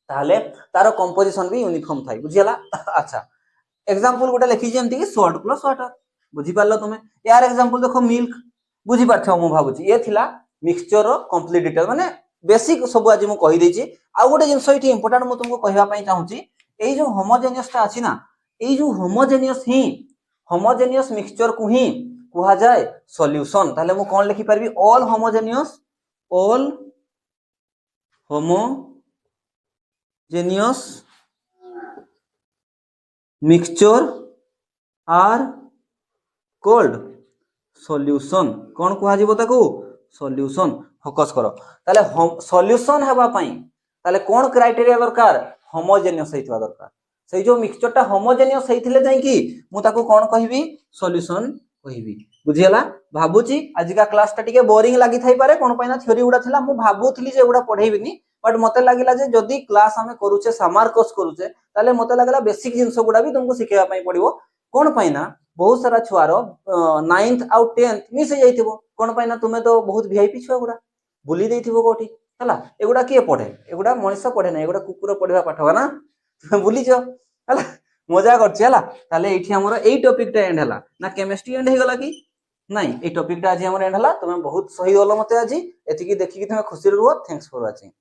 ताले तारो कंपोजिशन भी यूनिफॉर्म थाई बुझियला अच्छा एग्जांपल गोटे लिखि जेमति कि सॉल्ट प्लस वाटर बुझी पारलो तुमे यार एग्जांपल देखो मिल्क बुझी पारछो मु भाबुची ये थिला मिक्सचर रो कंप्लीट डिटेल माने बेसिक सब आज मु कहि देची आ गोटे जिंस इठी इंपोर्टेंट मु तुमको कहबा पई चाहूची एई जो होमोजेनियस ता अछि ना एई जो होमोजेनियस मिक्सचर को ही कुहा जाय सॉल्यूशन ताले मु कोन लिखि परबी all homogeneous mixture are called solution कोन कुहा जिवो ताको सॉल्यूशन फोकस करो ताले सॉल्यूशन हेबा पई ताले कोन क्राइटेरिया दरकार होमोजेनियस हेतिवा दरकार से जो मिक्सचर टा होमोजेनियस हेथिले जाई कि मु ताको कोन कहिबी सॉल्यूशन कहिबी बुझियला भाबुची आज का क्लास टा टिके बोरिंग लागि थाई पारे कोन पइना थ्योरी उडा थिला मु भाबुथली जे उडा पढेइबिनी बट मते लागिला जे जदी क्लास हमें करूचे समार कोर्स करूचे ताले मते लागला बेसिक जिंस गुडा भी तुमको सिखेबा पई पडिबो कोन पइना बहुत सारा छुआरो 9th आउट 10th मिस जाइथिबो कोन पइना तुमे तो बहुत वीआईपी छुआ गुडा बुली देइथिबो कोठी हला एगुडा किए पढे एगुडा मनुष्य पढे ना एगुडा कुकुर पढिबा पाठवा ना तुमे बुली छ हला मजा करछ हला ताले एठी हमर एई टॉपिक टा एंड हला ना केमिस्ट्री एंड हे गला कि नहीं ए टॉपिक टा आज हमर एंड हला तुमे बहुत सही होलो मते आज एति की देखि कि तुमे खुशी रहू थैंक्स फॉर वाचिंग।